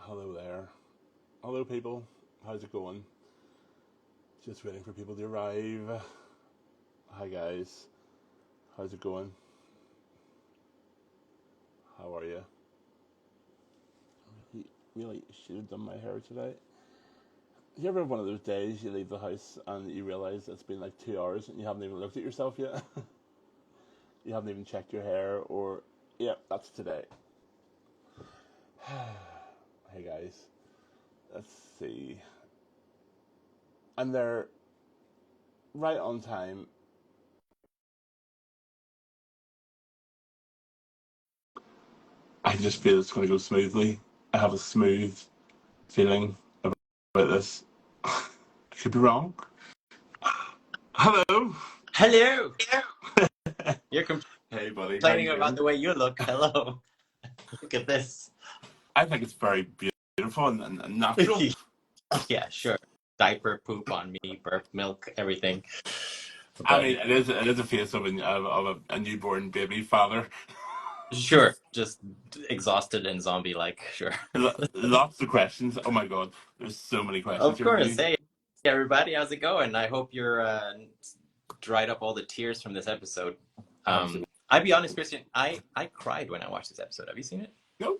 Hello there. Hello, people. How's it going? Just waiting for people to arrive. Hi, guys. How's it going? How are you? He really should have done my hair today. You ever have one of those days you leave the house and you realize it's been like 2 hours and you haven't even looked at yourself yet? You haven't even checked your hair, or. Yeah, that's today. Hey, guys. Let's see. I'm there right on time. I just feel it's going to go smoothly. I have a smooth feeling about this. I could be wrong. Hello. Hello. You're Hey, buddy. How complaining you about doing? the way you look. Hello. Look at this. I think it's very beautiful and natural. Yeah, sure. Diaper, poop on me, burp, milk, everything. I But mean, it is a face of a newborn baby father. sure, just exhausted and zombie-like. Sure. Lots of questions. Oh my god, there's so many questions Of here for course. you. Hey, everybody. How's it going? I hope you're dried up all the tears from this episode. Absolutely. I'd be honest, Kristian. I cried when I watched this episode. Have you seen it? No,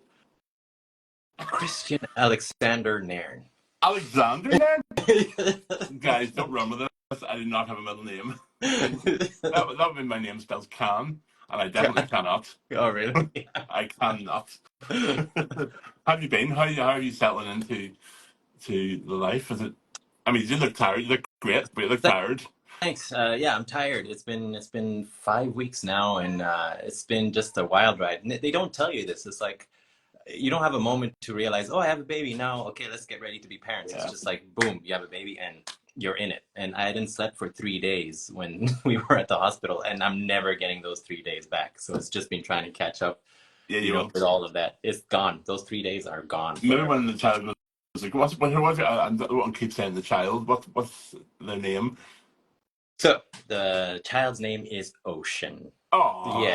Kristian Alexander Nairn. Alexander. Guys, don't run with this. I do not have a middle name. That would be my name spells can, and I definitely cannot. Oh, really? I cannot. How have you been? How are you settling into the life? Is it? I mean, you look tired. You look great, but you look tired. Thanks. Yeah, I'm tired. It's been 5 weeks now, and it's been just a wild ride. And they don't tell you this. It's like you don't have a moment to realize, oh, I have a baby now. Okay, let's get ready to be parents. Yeah. It's just like boom, you have a baby, and you're in it. And I hadn't slept for 3 days when we were at the hospital, and I'm never getting those 3 days back. So it's just been trying to catch up. Yeah, you will. With all of that. It's gone. Those 3 days are gone. Maybe forever. when the child was like, what's I don't keep saying the child. What's their name? So the child's name is Ocean. Oh,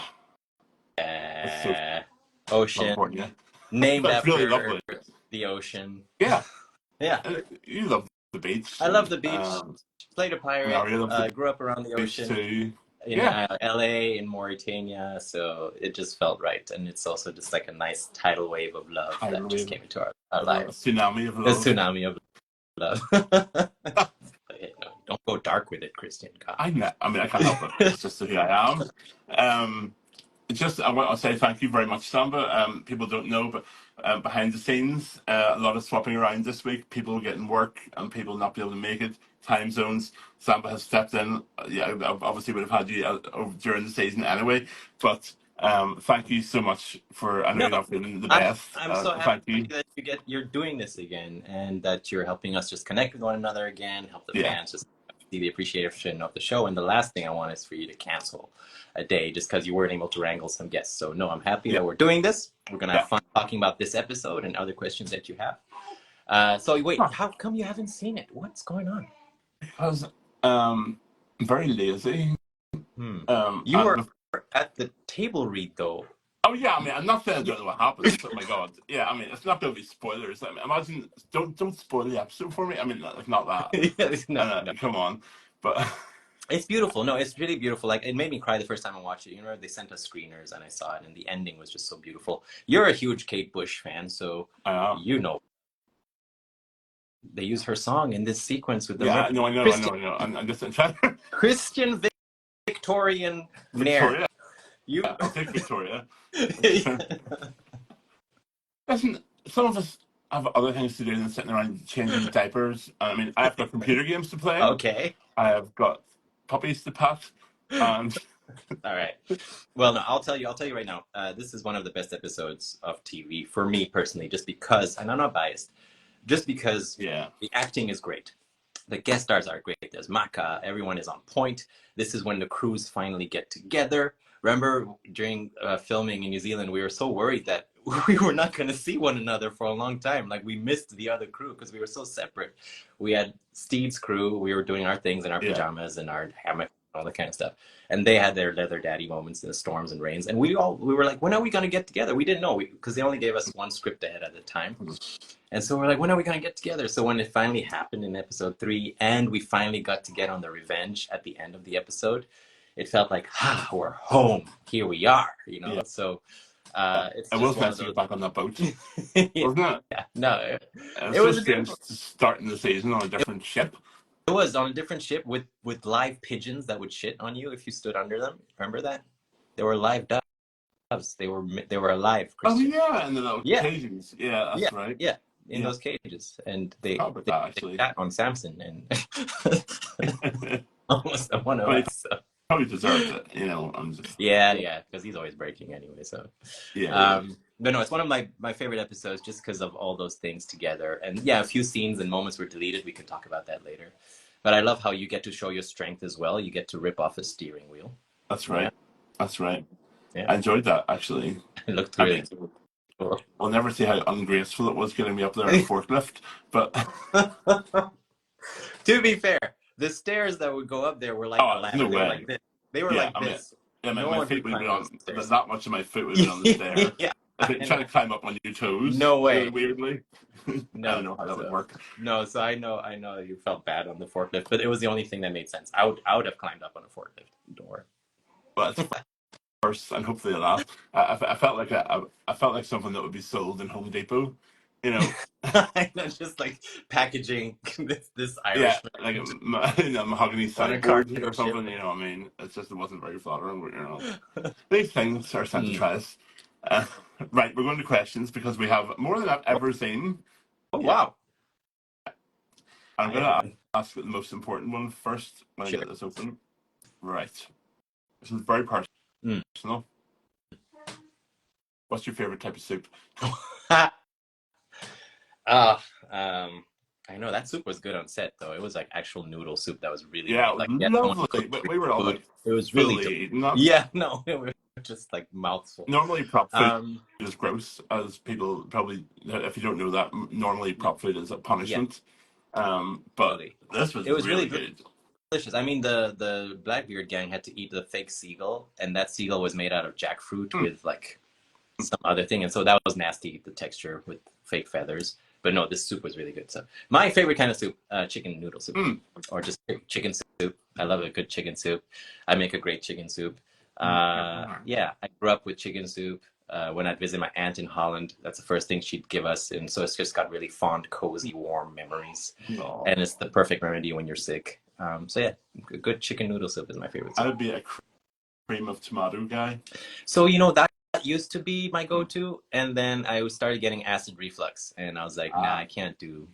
Yeah. so Ocean. California. Named That's after really lovely. the ocean. Yeah, Yeah. You love the beach. I love the beach. Um, Played a pirate. Mario loves the Grew up around the beach ocean too. in Yeah. LA, in Mauritania. So it just felt right. And it's also just like a nice tidal wave of love that just came into our lives. A tsunami of A love. tsunami of love. Don't go dark with it, Kristian. God. I mean, I can't help it. It's just who I am. I want to say thank you very much, Samba. People don't know, but behind the scenes, a lot of swapping around this week. People getting work and people not be able to make it. Time zones. Samba has stepped in. Yeah, I obviously would have had you during the season anyway. But thank you so much for. I know you're not feeling the best. I'm so Thank happy you. that you're doing this again, and that you're helping us just connect with one another again. Help the fans just see the appreciation of the show. And the last thing I want is for you to cancel a day just because you weren't able to wrangle some guests. So no, I'm happy that we're doing this. We're gonna have fun talking about this episode and other questions that you have. So wait, how come you haven't seen it? What's going on? Because I'm very lazy. You were at the table read though. Oh yeah, I mean, I'm not saying I don't know what happens. Oh my god, yeah, I mean, it's not going to be spoilers. I mean, imagine, don't spoil the episode for me. I mean, it's not that. No. Come on, but it's beautiful. No, it's really beautiful. Like, it made me cry the first time I watched it. You know, they sent us screeners and I saw it, and the ending was just so beautiful. You're a huge Kate Bush fan, so you know. They use her song in this sequence with the I know. I'm just trying. Kristian Victorian Nairn. Victoria. I'll take Victoria. Listen, some of us have other things to do than sitting around changing diapers. I mean, I've got computer games to play. Okay. I have got puppies to pat. And all right. Well, no, I'll tell you right now. This is one of the best episodes of TV for me personally, just because, and I'm not biased, just because the acting is great. The guest stars are great. There's Maka. Everyone is on point. This is when the crews finally get together. Remember during filming in New Zealand, we were so worried that we were not going to see one another for a long time. Like, we missed the other crew because we were so separate. We had Steve's crew. We were doing our things in our pajamas and our hammock, all that kind of stuff. And they had their leather daddy moments in the storms and rains. And we were like, when are we going to get together? We didn't know, because they only gave us one script ahead at the time. And so we're like, when are we going to get together? So when it finally happened in episode 3, and we finally got to get on the revenge at the end of the episode, it felt like, we're home. Here we are, you know? Yeah. So it's it just was nice to get back on that boat, wasn't it? Yeah, no. It was so strange starting the season on a different ship. It was on a different ship with live pigeons that would shit on you if you stood under them. Remember that? They were live doves. They were alive, Kristian. Oh yeah, in the little cages. Yeah, that's right. Yeah, in those cages, and they sat on Samson and almost one of us. So. Probably deserved it, you know. I'm just yeah, because he's always breaking anyway. So but no, it's one of my favorite episodes just because of all those things together. And yeah, a few scenes and moments were deleted. We can talk about that later. But I love how you get to show your strength as well. You get to rip off a steering wheel. That's right. Yeah. That's right. Yeah. I enjoyed that, actually. It looked really cool. I'll never see how ungraceful it was getting me up there in a forklift, but to be fair, the stairs that would go up there were like no way. Like this. They were like this. Yeah, my feet would be on. That much of my foot would be on the stair. Yeah, trying to climb up on your toes. No way. Really weirdly. No, I don't know how that would work. No, so I know you felt bad on the forklift, but it was the only thing that made sense. I would have climbed up on a forklift. Don't worry. But first, and hopefully the last. I felt like something that would be sold in Home Depot. You know, just like packaging this Irish, like a mahogany sideboard or something. You know, I mean, it wasn't very flattering. But, you know, these things are sent to try us. Right, we're going to questions because we have more than I've ever seen. Oh wow! I'm going to ask the most important one first when I get this open. Right, this is very personal. What's your favorite type of soup? I know that soup was good on set though. It was like actual noodle soup that was really lovely. But we were all like, it was really no, it was just like mouthful. Normally prop food is gross, as people probably, if you don't know that, normally prop food is a punishment. But this was really good. Delicious. I mean, the Blackbeard gang had to eat the fake seagull, and that seagull was made out of jackfruit with like some other thing, and so that was nasty, the texture with fake feathers. But no, this soup was really good. So my favorite kind of soup, chicken noodle soup, or just chicken soup. I love a good chicken soup. I make a great chicken soup. Yeah, I grew up with chicken soup. When I'd visit my aunt in Holland, that's the first thing she'd give us. And so it's just got really fond, cozy, warm memories. Aww. And it's the perfect remedy when you're sick. So yeah, a good chicken noodle soup is my favorite soup. I would be a cream of tomato guy. So, you know, that used to be my go-to. And then I started getting acid reflux. And I was like, nah, I can't do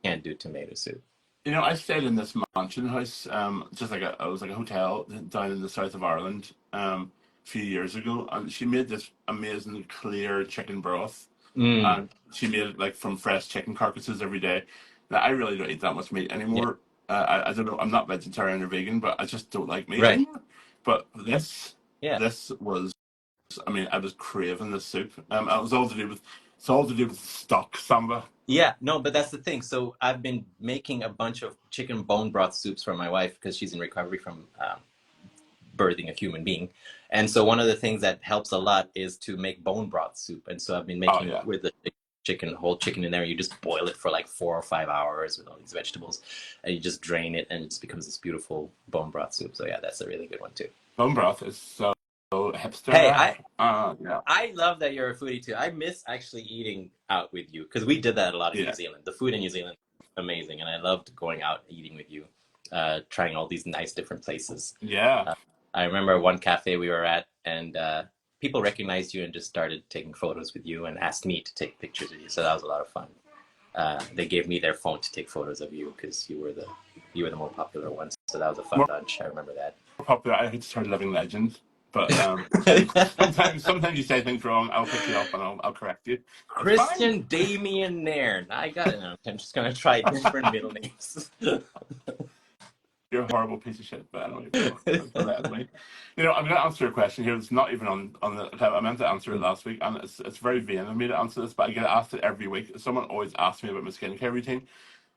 tomato soup. You know, I stayed in this mansion house, just like it was like a hotel down in the south of Ireland, a few years ago, and she made this amazing clear chicken broth, and she made it like from fresh chicken carcasses every day. Now, I really don't eat that much meat anymore. Yeah. I don't know. I'm not vegetarian or vegan, but I just don't like meat anymore. But this was, I mean, I was craving this soup. It was all to do with stock, Samba. Yeah, no, but that's the thing. So I've been making a bunch of chicken bone broth soups for my wife because she's in recovery from birthing a human being. And so one of the things that helps a lot is to make bone broth soup. And so I've been making it with the whole chicken in there. You just boil it for like 4 or 5 hours with all these vegetables, and you just drain it, and it just becomes this beautiful bone broth soup. So yeah, that's a really good one too. Bone broth is so hipster. Hey, I love that you're a foodie too. I miss actually eating out with you because we did that a lot in New Zealand. The food in New Zealand is amazing, and I loved going out eating with you, trying all these nice different places. Yeah. I remember one cafe we were at, and people recognized you and just started taking photos with you and asked me to take pictures with you. So that was a lot of fun. They gave me their phone to take photos of you because you were the more popular one. So that was a fun bunch. I remember that. Popular. I hate to start living legends. But sometimes you say things wrong. I'll pick you up and I'll correct you. Kristian Damien Nairn. I got it now. I'm just gonna try different middle names. You're a horrible piece of shit, but anyway. You know, I'm going to answer a question here. It's not even on the. I meant to answer it last week, and it's very vain of me to answer this, but I get asked it every week. Someone always asks me about my skincare routine,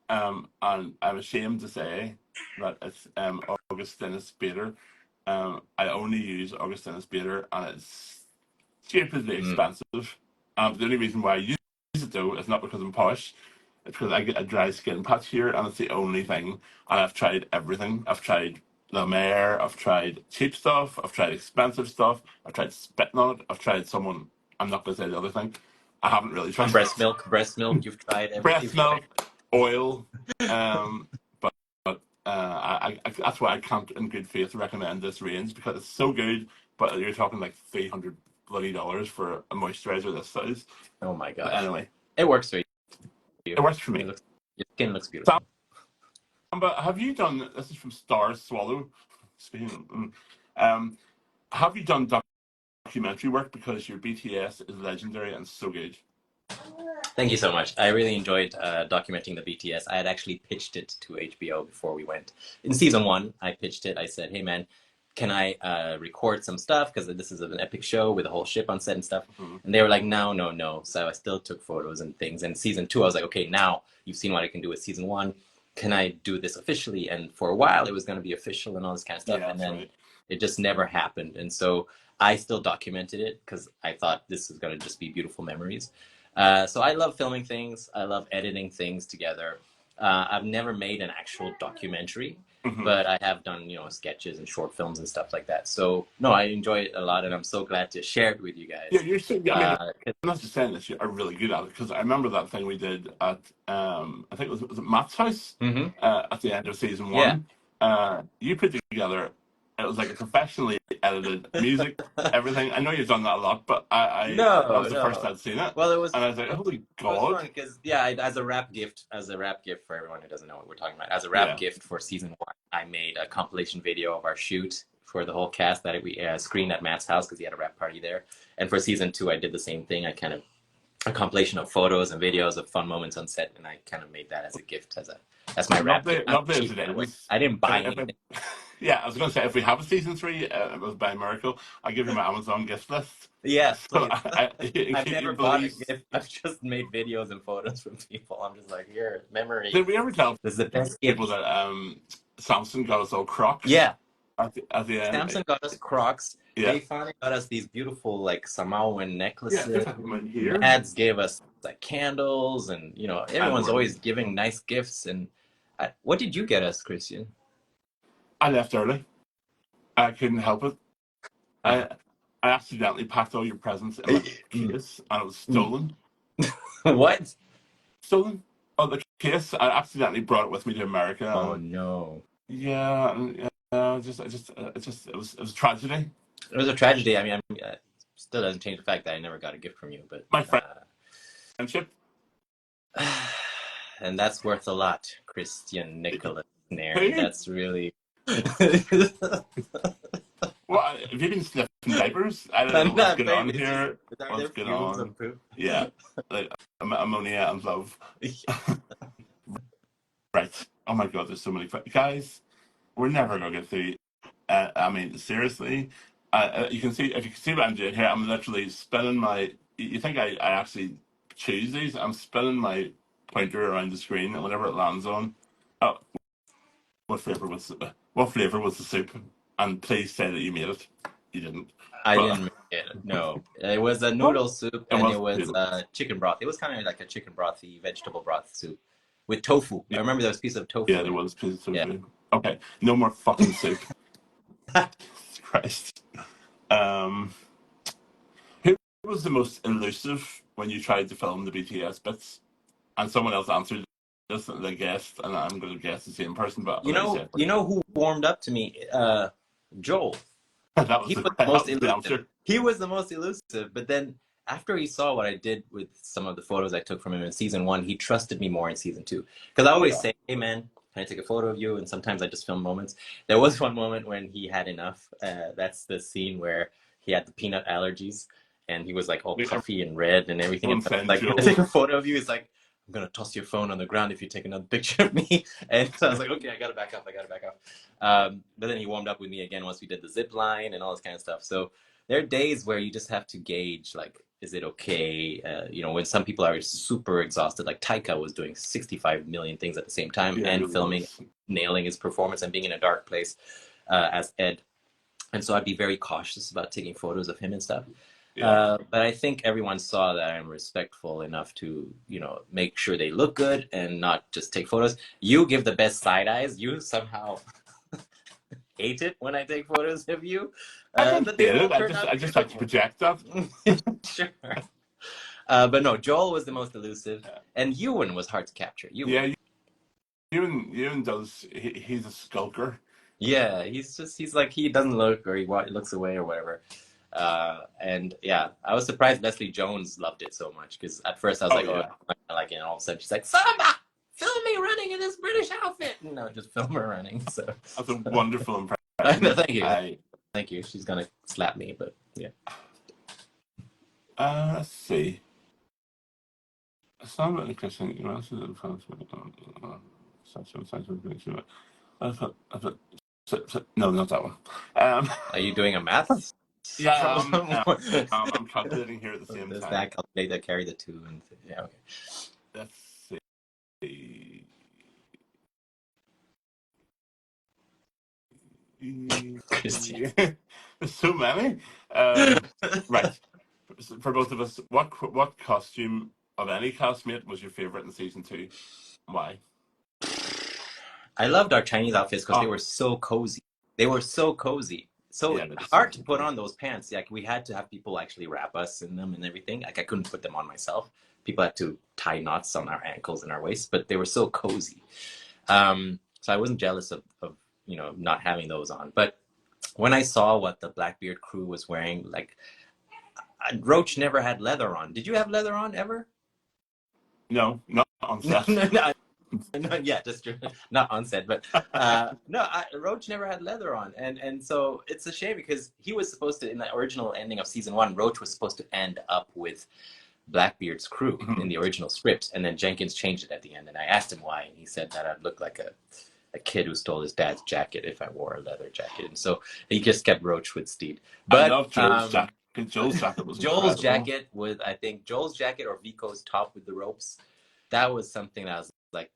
and I'm ashamed to say that it's Augustinus Bader I only use Augustinus Bader, and it's stupidly expensive. The only reason why I use it though is not because I'm posh. It's because I get a dry skin patch here, and it's the only thing. And I've tried everything. I've tried La Mer. I've tried cheap stuff. I've tried expensive stuff. I've tried spitting on it. I've tried someone. I'm not going to say the other thing. I haven't really tried breast milk. You've tried everything. breast milk, oil. Um, that's why I can't, in good faith, recommend this range because it's so good. But you're talking like $300 for a moisturizer this size. Oh my gosh! But anyway, it works for you. It works for me. Your skin looks beautiful. Samba, have you done? This is from Stars Swallow. Speaking, have you done documentary work because your BTS is legendary and so good? Thank you so much. I really enjoyed documenting the BTS. I had actually pitched it to HBO before we went. In season 1, I pitched it. I said, hey, man, can I record some stuff? Because this is an epic show with a whole ship on set and stuff. And they were like, no. So I still took photos and things. And season 2, I was like, okay, now you've seen what I can do with season 1. Can I do this officially? And for a while, it was going to be official and all this kind of stuff. Yeah, and then right. It just never happened. And so I still documented it because I thought this is going to just be beautiful memories. So I love filming things. I love editing things together. I've never made an actual documentary, but I have done, sketches and short films and stuff like that. So no, I enjoy it a lot, and I'm so glad to share it with you guys. Yeah, you're so. I mean, I'm not just saying this. You are really good at it because I remember that thing we did at I think was it Matt's house at the end of season 1. Yeah. You put together. It was like a professionally edited music, everything. I know you've done that a lot, but that was the first I'd seen it. Well, it was, and I was like, holy God! Because as a rap gift for everyone who doesn't know what we're talking about, as a rap gift for season 1, I made a compilation video of our shoot for the whole cast that we screened at Matt's house because he had a rap party there. And for season 2, I did the same thing. I kind of a compilation of photos and videos of fun moments on set, and I kind of made that as a gift, as my rap gift. I didn't buy anything. Yeah, I was going to say, if we have a season 3, it was by miracle. I'll give you my Amazon gift list. Yes, so please. I've never bought a gift. I've just made videos and photos from people. I'm just like, here, memory. Did we ever tell this is the best people gift. That Samson got us all Crocs? Yeah. At the end. Samson got us Crocs. Yeah. They finally got us these beautiful, like, Samoan necklaces. Yeah, Ads gave us, like, candles, and, everyone's always giving nice gifts. And what did you get us, Kristian? I left early. I couldn't help it. I accidentally packed all your presents in my case, and it was stolen. What? Stolen? Oh, the case. I accidentally brought it with me to America. Oh no. Yeah, it was a tragedy. It was a tragedy. I mean, it still doesn't change the fact that I never got a gift from you, but my friendship. And that's worth a lot, Kristian Nicholas Nair. That's really. Well, have you been sniffing diapers? I don't know what's going on here. What's going on? Yeah, like ammonia and love. Right. Oh my God, there's so many guys. We're never gonna get through. I mean, seriously. You can see if you can see what I'm doing here. I'm literally spinning my. You think I actually choose these? I'm spinning my pointer around the screen, and whatever it lands on. Oh, what flavor was the soup? And please say that you made it. You didn't. I didn't make it. No, it was a noodle soup, and it was chicken broth. It was kind of like a chicken brothy, vegetable broth soup with tofu. I remember there was a piece of tofu. Yeah, there was a piece of tofu. Yeah. Okay, no more fucking soup. Christ. Who was the most elusive when you tried to film the BTS bits? And someone else answered this, the guest, and I'm going to guess the same person. But you know who warmed up to me? Joel. He was the most elusive. He was the most elusive, but then after he saw what I did with some of the photos I took from him in season 1, he trusted me more in season 2. Because I always say, hey man, can I take a photo of you? And sometimes I just film moments. There was one moment when he had enough. That's the scene where he had the peanut allergies, and he was like all puffy and red and everything. And like, can I take a photo of you? He's like, I'm going to toss your phone on the ground if you take another picture of me. And so I was like, okay, I got to back up. But then he warmed up with me again once we did the zip line and all this kind of stuff. So there are days where you just have to gauge, like, is it okay? When some people are super exhausted, like Taika was doing 65 million things at the same time and filming, nailing his performance and being in a dark place as Ed. and so I'd be very cautious about taking photos of him and stuff. Yeah. But I think everyone saw that I'm respectful enough to, make sure they look good and not just take photos. You give the best side eyes. You somehow hate it when I take photos of you. I don't But they hate all it. turn I out just like to beautiful. project that. Sure. But no, Joel was the most elusive, and Ewan was hard to capture. Yeah, Ewan does. He's a skulker. Yeah, he's like, he doesn't look, or he looks away or whatever. And yeah, I was surprised Leslie Jones loved it so much, because at first I was like, Yeah. oh, I like it, and all of a sudden she's like, Samba, film me running in this British outfit. No, just film her running. So That's a wonderful impression. thank you, thank you. She's gonna slap me, but yeah. Let's see. Samba and Kristian, no, not that one. Are you doing a math Yeah, problem? I'm calculating here at the same Does time. that calculator carry the 2 and yeah? Okay. Let's see. Kristian. There's so many. Right. For both of us, what costume of any castmate was your favorite in season 2? Why? I loved our Chinese outfits because they Oh, were so cozy. They were so cozy. So yeah, that's hard to so put cool. on those pants. Like, we had to have people actually wrap us in them and everything. Like, I couldn't put them on myself. People had to tie knots on our ankles and our waists, but they were so cozy. So I wasn't jealous of not having those on. But when I saw what the Blackbeard crew was wearing, like, Roach never had leather on. Did you have leather on ever? No, not on set. No, yeah, just not on set, but no, Roach never had leather on, and so it's a shame, because he was supposed to, in the original ending of season 1, Roach was supposed to end up with Blackbeard's crew in the original script, and then Jenkins changed it at the end, and I asked him why, and he said that I'd look like a kid who stole his dad's jacket if I wore a leather jacket, and so he just kept Roach with Steed. But I love Joel's jacket. Joel's jacket was Joel's incredible. jacket with, I think, Joel's jacket or Vico's top with the ropes. That was something that I was like,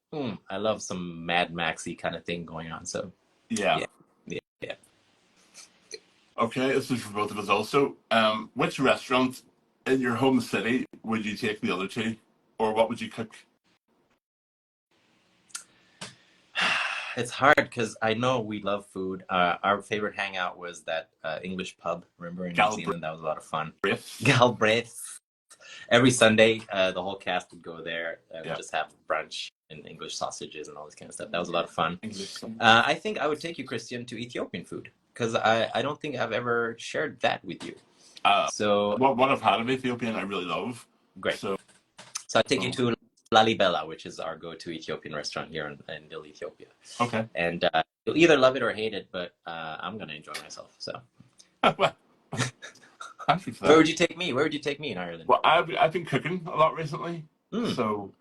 I love some Mad Maxy kind of thing going on. So Yeah. yeah. Okay, this is for both of us also. Which restaurant in your home city would you take the other two? Or what would you cook? It's hard because I know we love food. Our favorite hangout was that English pub. Remember, in New Zealand? That was a lot of fun. Galbraith. Every Sunday, the whole cast would go there and just have brunch and English sausages and all this kind of stuff. That was a lot of fun. I think I would take you, Kristian, to Ethiopian food, because I don't think I've ever shared that with you. So what I've had of Ethiopian, I really love. Great. So I take you to Lalibela, which is our go-to Ethiopian restaurant here in Little Ethiopia. Okay. And you'll either love it or hate it, but I'm gonna enjoy myself. So. Well, thank you for that. Where would you take me? Where would you take me in Ireland? Well, I've been cooking a lot recently, so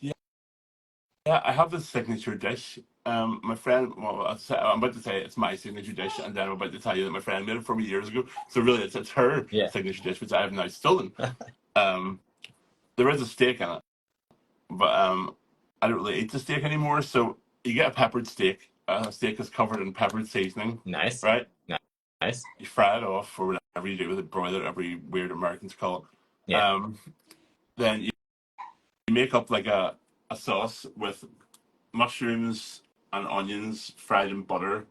yeah, I have this signature dish. My friend, well, I'm about to say it's my signature dish, and then I'm about to tell you that my friend made it for me years ago. So really, it's her signature dish, which I have now stolen. There is a steak in it, but I don't really eat the steak anymore. So you get a peppered steak. A steak is covered in peppered seasoning. Nice. Right? Nice. You fry it off, or whatever you do with it, broil it, every weird Americans call it. Yeah. Then you make up like a sauce with mushrooms and onions fried in butter.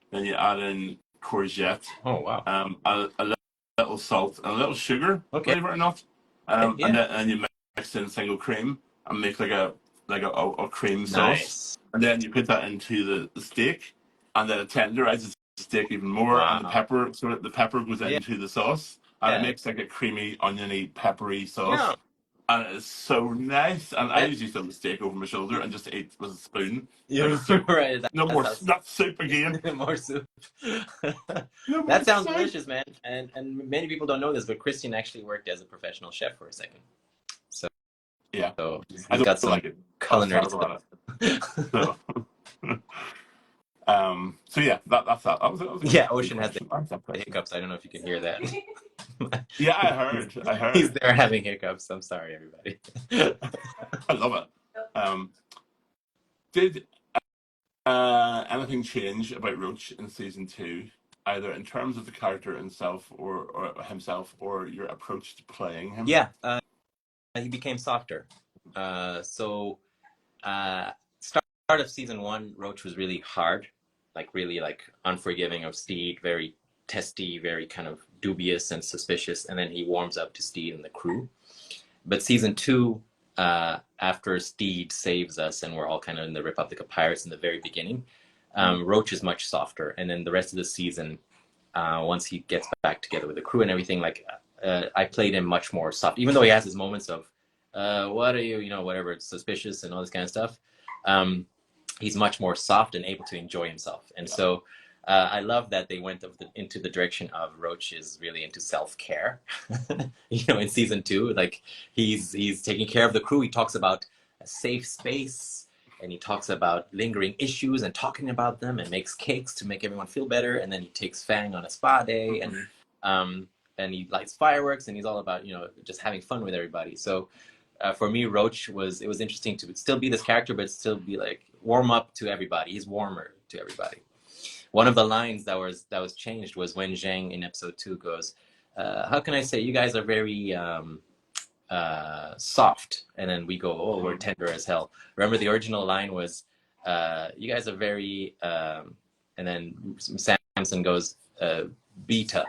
Then you add in courgette. Oh wow. A little salt and a little sugar. Okay. Believe it or not. And then you mix in single cream and make like a cream sauce. And then you put that into the steak, and then it tenderizes the steak even more. And the pepper, so the pepper goes into the sauce, and it makes like a creamy, oniony, peppery sauce. And it's so nice. And I usually throw the steak over my shoulder and just eat with a spoon. You're right. No more not soup again. More soup. That sounds delicious, man. And many people don't know this, but Kristian actually worked as a professional chef for a second. So yeah. So I don't like it. Culinary stuff. So yeah, that's that. That was Ocean has the hiccups. I don't know if you can hear that. Yeah, I heard. He's there having hiccups. I'm sorry, everybody. I love it. Did Anything change about Roach in season 2, either in terms of the character himself or your approach to playing him? Yeah, he became softer. So start of season 1, Roach was really hard, like really like unforgiving of Steed, very testy, very kind of dubious and suspicious, and then he warms up to Steed and the crew. But season 2, after Steed saves us and we're all kind of in the Republic of Pirates in the very beginning, Roach is much softer, and then the rest of the season, once he gets back together with the crew and everything, like I played him much more soft, even though he has his moments of what are you, whatever, it's suspicious and all this kind of stuff. He's much more soft and able to enjoy himself. And so I love that they went into the direction of Roach is really into self-care. In season 2, like he's taking care of the crew. He talks about a safe space, and he talks about lingering issues and talking about them, and makes cakes to make everyone feel better. And then he takes Fang on a spa day, and he lights fireworks, and he's all about just having fun with everybody. So for me, Roach it was interesting to still be this character, but still be like warm up to everybody. He's warmer to everybody. One of the lines that was changed was when Zhang in episode 2 goes, how can I say, you guys are very soft, and then we go, oh, we're tender as hell. Remember, the original line was, you guys are very, and then Samson goes, beta.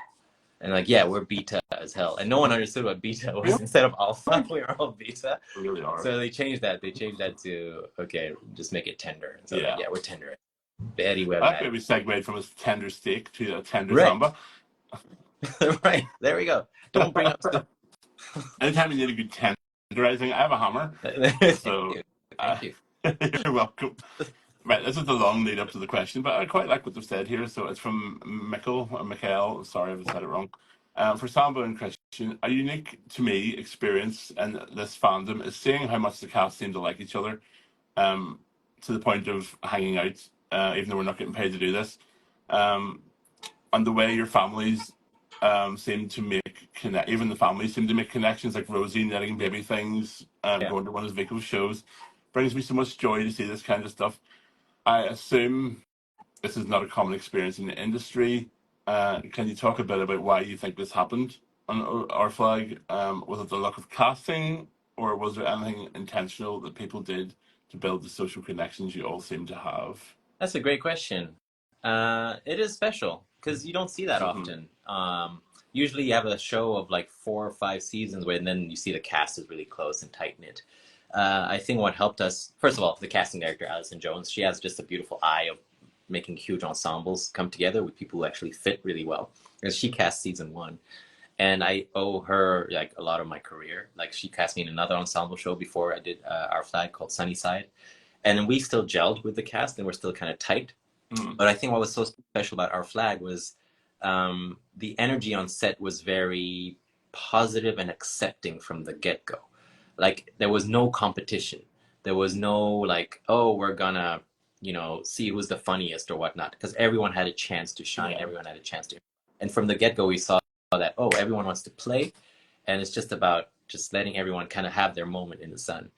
And like, yeah, we're beta as hell. And no one understood what beta was. Yep. Instead of alpha, we are all beta. We really are. So they changed that. They changed that to, okay, just make it tender. And so yeah, like, we're tender. Betty Webb. I think we segued from a tender steak to a tender Samba. Right. There we go. Don't bring up stuff. Anytime you need a good tenderizing, I have a hammer. So, Thank you. You're welcome. Right, this is the long lead up to the question, but I quite like what they've said here. So it's from Mikhail, sorry if I said it wrong. For Samba and Kristian, a unique to me experience in this fandom is seeing how much the cast seem to like each other, to the point of hanging out, even though we're not getting paid to do this. And the way your families seem to make even the families seem to make connections, like Rosie knitting baby things, going to one of Vico's shows, brings me so much joy to see this kind of stuff. I assume this is not a common experience in the industry. Can you talk a bit about why you think this happened on Our Flag? Was it the luck of casting, or was there anything intentional that people did to build the social connections you all seem to have? That's a great question. It is special because you don't see that often. Usually you have a show of like 4 or 5 seasons where then you see the cast is really close and tight-knit. I think what helped us, first of all, the casting director, Alison Jones, she has just a beautiful eye of making huge ensembles come together with people who actually fit really well. Because she cast season 1. And I owe her like a lot of my career. Like she cast me in another ensemble show before I did Our Flag called Sunnyside. And we still gelled with the cast and we're still kind of tight. But I think what was so special about Our Flag was the energy on set was very positive and accepting from the get-go. Like there was no competition. There was no like, oh, we're gonna, see who's the funniest or whatnot. Because everyone had a chance to shine. Yeah. Everyone had a chance to. And from the get-go, we saw that, oh, everyone wants to play. And it's just about just letting everyone kind of have their moment in the sun.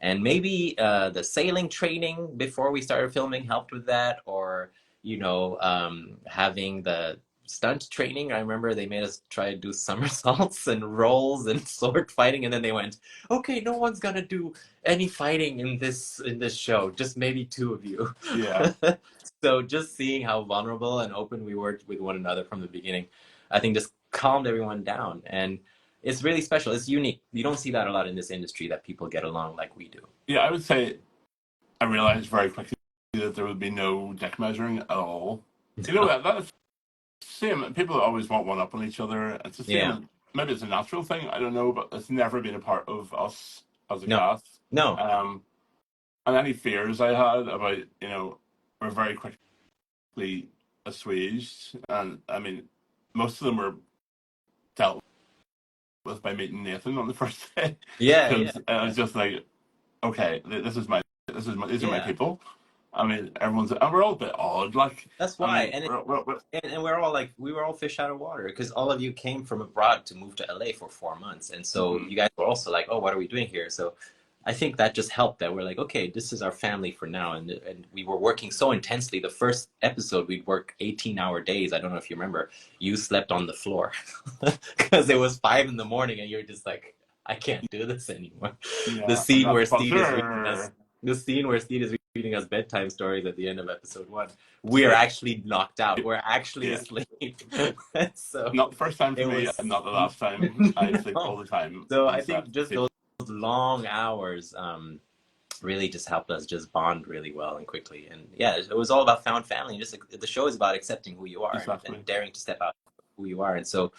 And maybe the sailing training before we started filming helped with that, or having the stunt training. I remember they made us try to do somersaults and rolls and sword fighting, and then they went, "Okay, no one's gonna do any fighting in this show. Just maybe 2 of you." Yeah. So just seeing how vulnerable and open we were with one another from the beginning, I think just calmed everyone down. And it's really special. It's unique. You don't see that a lot in this industry, that people get along like we do. Yeah, I would say I realized very quickly that there would be no dick measuring at all. That's the same. People always want one up on each other. It's the same. Yeah. Maybe it's a natural thing. I don't know, but it's never been a part of us as a cast. No. And any fears I had about, were very quickly assuaged. And I mean, most of them were dealt with by meeting Nathan on the first day. Yeah. Because I was just like, okay, these are my people. I mean, and we're all a bit odd, like. That's why, and we're all like, we were all fish out of water because all of you came from abroad to move to LA for 4 months, and so you guys were also like, oh, what are we doing here? So I think that just helped, that we're like, okay, this is our family for now. And we were working so intensely. The first episode, we'd work 18-hour days. I don't know if you remember. You slept on the floor because it was 5 in the morning and you're just like, I can't do this anymore. Yeah, The I scene got where the Steed is reading us, buzzer. the scene where Steed is reading us bedtime stories at the end of episode 1. We are actually knocked out. We're actually Yeah. asleep. So Not the first time for it me, was and not the last time. I sleep no. all the time So on I set. think just those long hours really just helped us just bond really well and quickly. And yeah, it was all about found family. Just the show is about accepting who you are Exactly. and daring to step out who you are. And so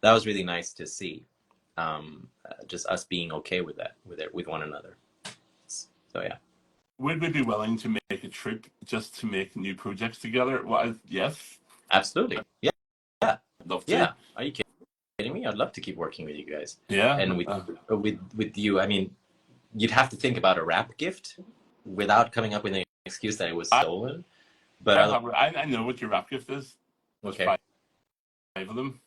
that was really nice to see. Just us being okay with that, with one another. So yeah. Would we be willing to make a trip just to make new projects together? Well, yes. Absolutely. Yeah. Yeah. Love to. Yeah. Are you kidding me? I'd love to keep working with you guys. Yeah. And with you, I mean, you'd have to think about a wrap gift without coming up with an excuse that it was stolen. But I know what your wrap gift is. Okay. 5 of them.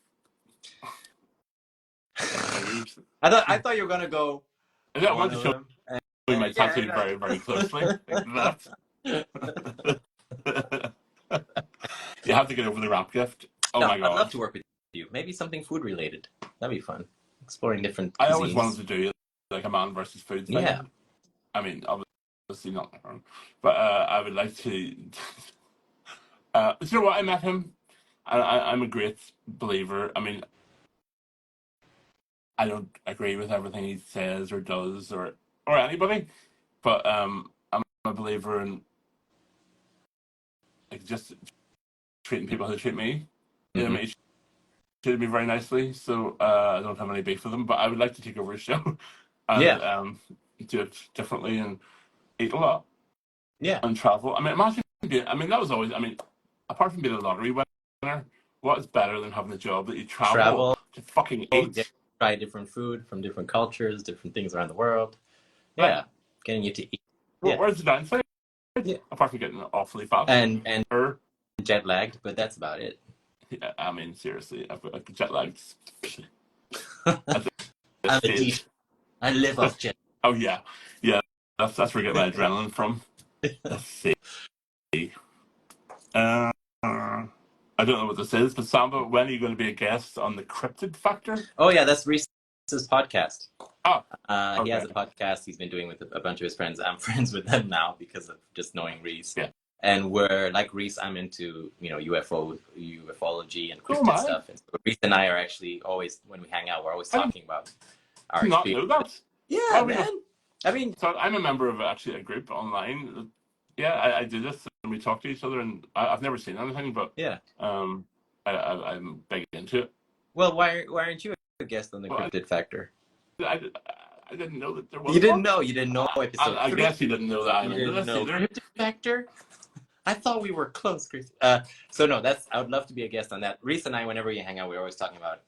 I thought you were gonna go. I want to show you my tattoo very, very closely. Like that. You have to get over the wrap gift. Oh my god! I'd love to work with you. Maybe something food related. That'd be fun. Exploring different cuisines. I always wanted to do like a man versus food thing. Yeah. I mean, obviously not, but I would like to. You know what? I met him. I'm a great believer. I mean, I don't agree with everything he says or does or anybody, but I'm a believer in like just treating people how they treat me. You know, he treated me very nicely, so I don't have any beef with him. But I would like to take over his show and do it differently and eat a lot. Yeah. And travel. I mean, imagine. I mean, that was always. I mean, apart from being a lottery winner, what is better than having a job that you travel to fucking eat? Try different food from different cultures, different things around the world. Yeah, right. Getting you to eat. Where's the downside? Yeah. Apart from getting awfully fat and jet lagged, but that's about it. Yeah, I mean, seriously, I've got like jet lagged. I live off jet. Oh yeah, that's where I get my adrenaline from. Let's see. I don't know what this is, but Samba, when are you going to be a guest on the Cryptid Factor? Oh yeah, that's Reese's podcast. Oh, okay. He has a podcast he's been doing with a bunch of his friends. I'm friends with them now because of just knowing Reese. Yeah. And we're like Reese, I'm into ufology and cryptid stuff. And so Reese and I are actually always, when we hang out, we're always talking about our experience. Not know that. Yeah, man. I mean, so I'm a member of actually a group online. Yeah, I do this and we talk to each other, and I've never seen anything, but yeah, I'm big into it. Well, why aren't you a guest on the Cryptid Factor? I didn't know that there was. You didn't know. You didn't know episode. I guess you didn't know that. I didn't know Cryptid Factor. I thought we were close, Kristian. So no, I would love to be a guest on that. Reese and I, whenever we hang out, we're always talking about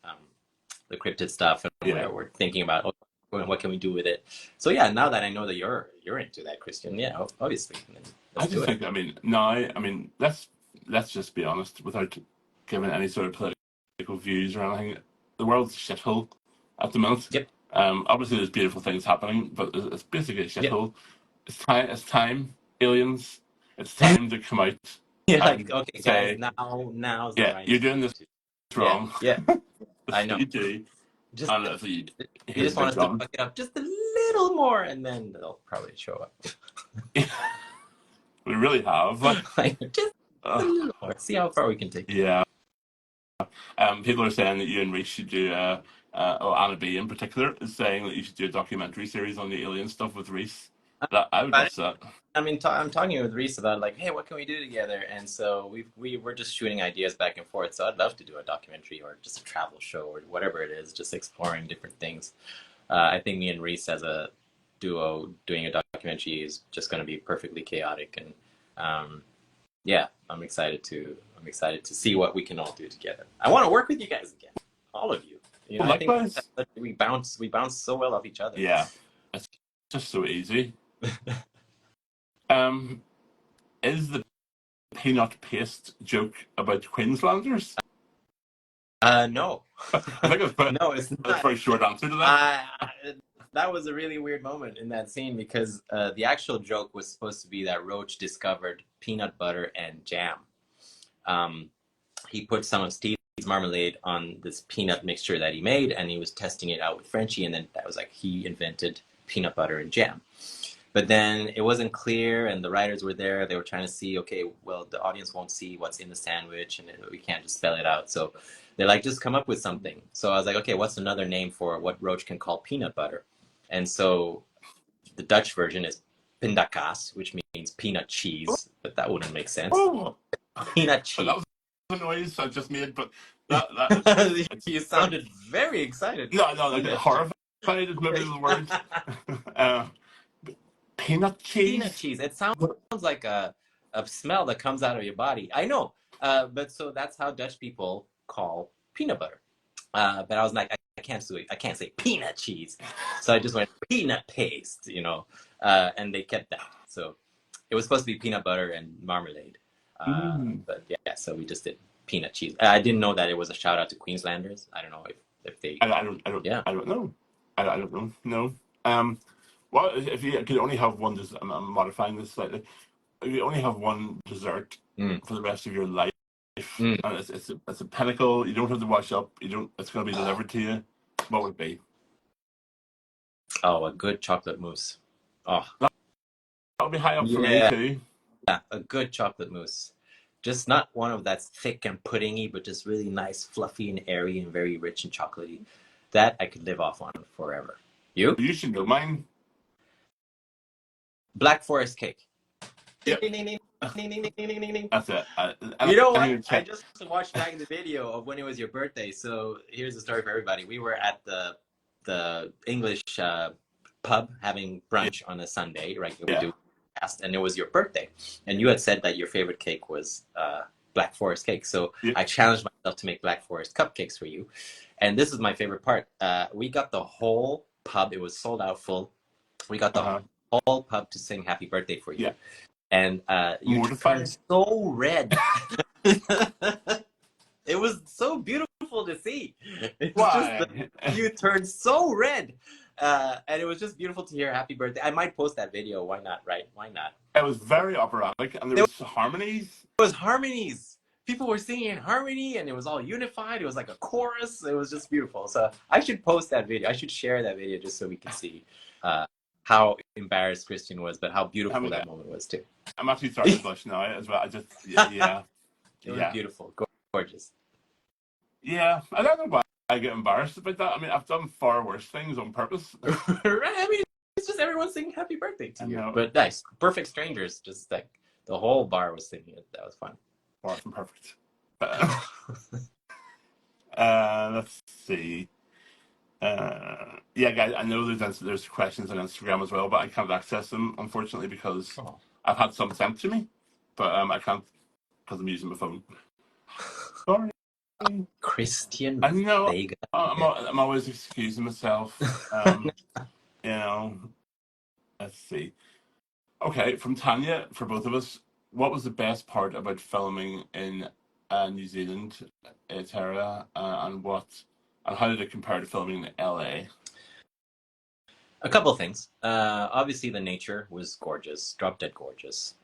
the cryptid stuff, and we're thinking about what can we do with it. So yeah, now that I know that you're into that, Kristian, yeah, obviously. I just think, I mean, let's just be honest, without giving any sort of political views or anything. The world's a shithole at the minute. Yep. Obviously, there's beautiful things happening, but it's basically a shithole. Yep. It's time, aliens. It's time to come out. Yeah, like, okay, say, guys, now's the right you're doing this wrong. Yeah, I know. You do. You just want us to fuck it up just a little more, and then they'll probably show up. We really have. Just a little more. See how far we can take it. Yeah. People are saying that you and Reese should do, Anna B in particular, is saying that you should do a documentary series on the alien stuff with Reese. I would watch that. I mean, I'm talking with Reese about like, hey, what can we do together? And so we're just shooting ideas back and forth. So I'd love to do a documentary or just a travel show or whatever it is, just exploring different things. I think me and Reese as a duo doing a documentary is just going to be perfectly chaotic. And yeah, I'm excited to see what we can all do together. I want to work with you guys again, all of you. You know, I think we bounce so well off each other. Yeah, it's just so easy. Is the peanut paste joke about Queenslanders? No. I think No, it's that's a not. very short answer to that. That was a really weird moment in that scene because the actual joke was supposed to be that Roach discovered peanut butter and jam. He put some of Steve's marmalade on this peanut mixture that he made, and he was testing it out with Frenchie, and then that was like he invented peanut butter and jam. But then it wasn't clear, and the writers were there. They were trying to see, okay, well, the audience won't see what's in the sandwich, and we can't just spell it out. So they're like, just come up with something. So I was like, okay, what's another name for what Roach can call peanut butter? And so the Dutch version is pindakaas, which means peanut cheese, but that wouldn't make sense. Oh, Peanut cheese. that was a noise I just made, but that you sounded very excited. No, like horrified is maybe the word. Peanut cheese. Peanut cheese. It sounds like a smell that comes out of your body. I know, but so that's how Dutch people call peanut butter. But I was like, I can't say peanut cheese, so I just went peanut paste, and they kept that. So it was supposed to be peanut butter and marmalade, but yeah, so we just did peanut cheese. I didn't know that it was a shout out to Queenslanders. I don't know if they. I don't know. I don't know. No. Well, if you could only have one, I'm modifying this slightly. If you only have one dessert for the rest of your life, and it's a pinnacle, you don't have to wash up, it's going to be delivered to you, what would it be? Oh, a good chocolate mousse. Oh, that would be high up for me too. Yeah, a good chocolate mousse. Just not one of that's thick and puddingy, but just really nice, fluffy and airy and very rich and chocolatey. That I could live off on forever. You? You should know mine. Black Forest cake. Yep. That's it. You know what? I just watched back the video of when it was your birthday. So here's the story for everybody. We were at the English pub having brunch on a Sunday, right? We do, and it was your birthday, and you had said that your favorite cake was Black Forest cake. So I challenged myself to make Black Forest cupcakes for you, and this is my favorite part. We got the whole pub. It was sold out full. We got the whole pub to sing happy birthday for you. And you turned so red. It was so beautiful to see. You turned so red. And it was just beautiful to hear happy birthday. I might post that video. Why not, right? Why not? It was very operatic, and there was harmonies. It was harmonies. People were singing in harmony, and it was all unified. It was like a chorus. It was just beautiful. So I should post that video. I should share that video just so we can see how embarrassed Kristian was, but how beautiful that moment was too. I'm actually starting to blush now as well. I just, yeah. It was beautiful, gorgeous. Yeah, I don't know why I get embarrassed about that. I mean, I've done far worse things on purpose. Right? I mean, it's just everyone singing happy birthday to you. But nice, perfect strangers. Just like the whole bar was singing it. That was fun. Far from perfect. Let's see. Yeah, guys, I know there's questions on Instagram as well, but I can't access them, unfortunately, because I've had some sent to me, but I can't because I'm using my phone. Sorry. Kristian. I know. I'm always excusing myself. Let's see. Okay, from Tanya, for both of us, what was the best part about filming in New Zealand, Tara, and how did it compare to filming in LA? A couple of things. Obviously, the nature was gorgeous, drop dead gorgeous.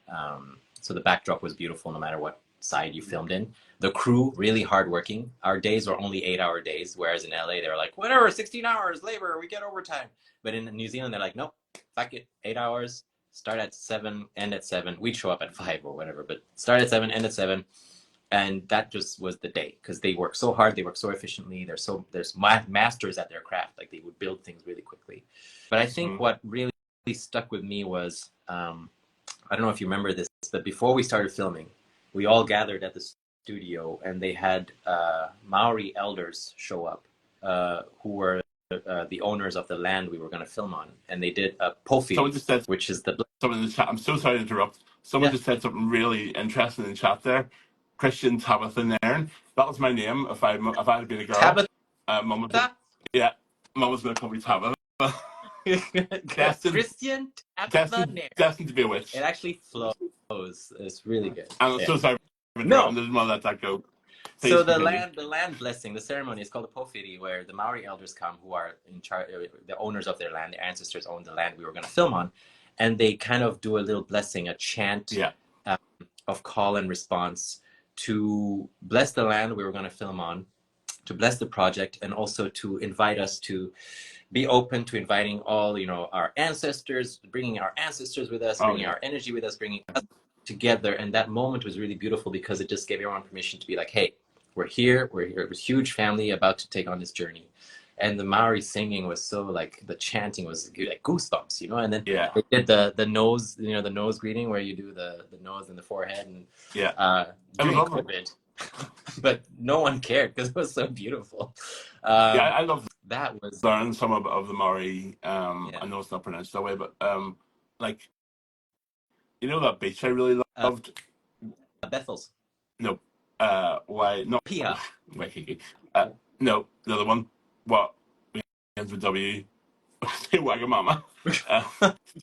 So the backdrop was beautiful no matter what side you filmed in. The crew, really hardworking. Our days were only 8-hour days, whereas in LA, they were like, whatever, 16 hours, labor, we get overtime. But in New Zealand, they're like, nope, fuck it, 8 hours, start at 7, end at 7. We'd show up at 5 or whatever, but start at 7, end at 7. And that just was the day, because they work so hard, they work so efficiently. There's masters at their craft. Like, they would build things really quickly. But I think what really stuck with me was, I don't know if you remember this, but before we started filming, we all gathered at the studio, and they had Maori elders show up, who were the owners of the land we were going to film on, and they did a pofi, which is someone in the chat. I'm so sorry to interrupt. Someone just said something really interesting in the chat there. Kristian Tabitha Nairn. That was my name if I had been a girl. Tabitha? Mum was going to call me Tabitha. Kristian Tabitha Nairn. Destined to be a witch. It actually flows. It's really good. I'm so sorry. I didn't want to let that go. So the land blessing, the ceremony is called a pofiri, where the Maori elders come, who are in charge, the owners of their land. Their ancestors own the land we were going to film on, and they kind of do a little blessing, a chant of call and response to bless the land we were going to film on, to bless the project, and also to invite us to be open to inviting all, our ancestors, bringing our ancestors with us, bringing our energy with us, bringing us together. And that moment was really beautiful because it just gave everyone permission to be like, hey, we're here. It was a huge family about to take on this journey. And the Maori singing was so the chanting was like goosebumps, and then they did the nose, the nose greeting where you do the nose and the forehead, and during COVID, but no one cared because it was so beautiful. I love that was learning some of the Maori. I know it's not pronounced that way, but that beach I really loved. Bethel's. No, why not? Piha. Waikiki. No, the other one. What begins with W? Wagamama.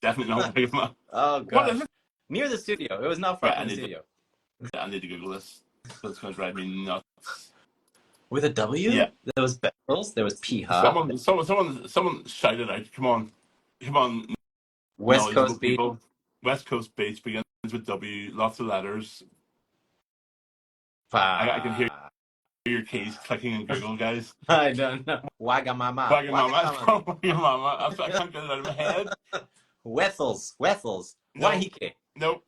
Definitely not Wagamama. Oh god. What is it? Near the studio. It was not far from the studio. I need to Google this. It's going to drive me nuts. With a W? Yeah. There was Bethel's. There was Piha. Someone shouted out, "Come on!" West Coast Beach. People. West Coast Beach begins with W. Lots of letters. I can hear your keys clicking in Google, guys. I don't know. Wagamama. Wagamama. I can't get it out of my head. Wethels. No. Waiheke. Nope.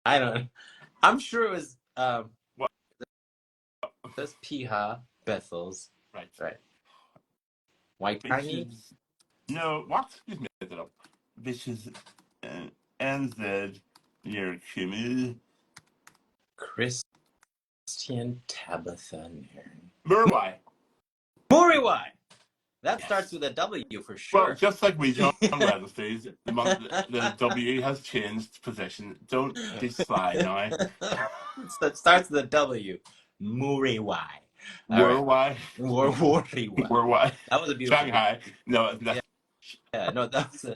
I don't know. I'm sure it was what? There's Piha, Bethel's. Right. Waitangi? No, what? Excuse me, I did it up. Bitches NZ near Kumu. Kristian Tabitha Muriwai. That starts with a W for sure. Well, just like we do on Wednesdays, the W has changed position. Don't be sly now. So it starts with a W. Muriwai. Muriwai. Muriwai. That was a beautiful Shanghai. No, that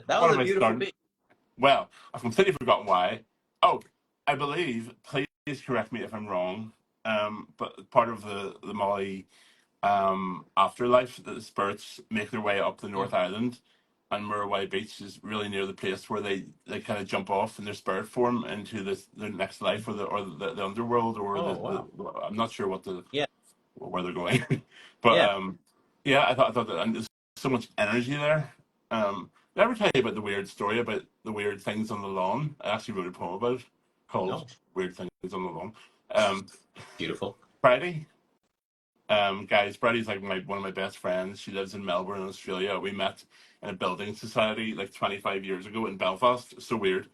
was a beautiful beach. Well, I've completely forgotten why. Oh, I believe, please correct me if I'm wrong, but part of the Maori afterlife, that the spirits make their way up the North Island, and Muriwai Beach is really near the place where they kind of jump off in their spirit form into their next life, or the underworld, or I'm not sure where they're going. But I thought that, and there's so much energy there. Did I ever tell you about the weird story about the weird things on the lawn? I actually wrote a poem about it called Weird Things on the Lawn. Beautiful. Friday. Guys, Brady's like one of my best friends. She lives in Melbourne, Australia. We met in a building society like 25 years ago in Belfast. So weird.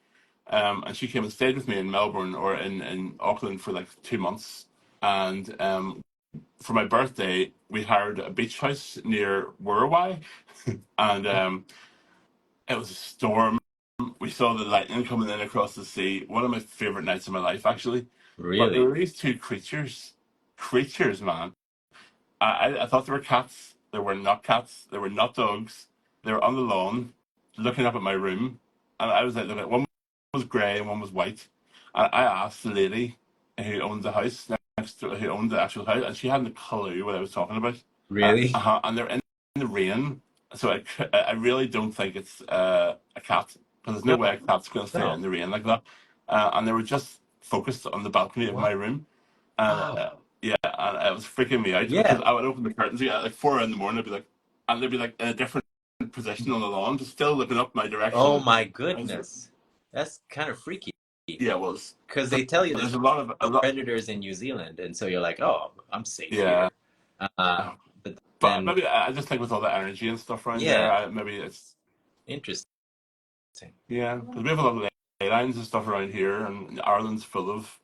And she came and stayed with me in Melbourne, or in Auckland, for like 2 months. And for my birthday, we hired a beach house near Wurrawai. And it was a storm. We saw the lightning coming in across the sea. One of my favorite nights of my life, actually. Really? But there were these two creatures, man. I thought they were cats. They were not cats. They were not dogs. They were on the lawn, looking up at my room, and I was like, one was grey and one was white. And I asked the lady who owned the house who owned the actual house, and she hadn't a clue what I was talking about. Really? And they're in the rain, so I really don't think it's a cat, because there's no way a cat's going to stay in the rain like that. And they were just focused on the balcony of my room. Yeah, and it was freaking me out, because I would open the curtains at like 4 in the morning. They'd be like in a different position on the lawn, just still looking up my direction. Oh my goodness, that's kind of freaky. Yeah, it was, because they tell you there's a lot of predators in New Zealand, and so you're like, oh, I'm safe here. But maybe I just think with all the energy and stuff around there, maybe it's interesting. Yeah, because we have a lot of ley lines and stuff around here, and Ireland's full of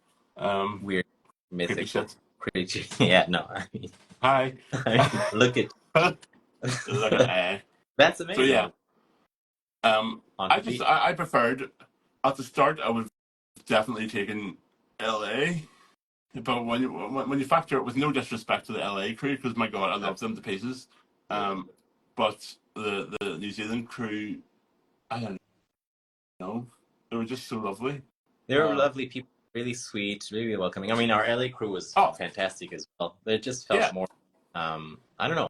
weird, mythical shit. Creature. Yeah, no, I mean, hi. Look at That's amazing. So yeah, I preferred at the start. I would have definitely taken LA, but when you factor it, with no disrespect to the LA crew, because my God, I love them to pieces. But the New Zealand crew, I don't know, they were just so lovely. They were lovely people. really sweet, really welcoming. I mean, our LA crew was fantastic as well. It just felt more, I don't know,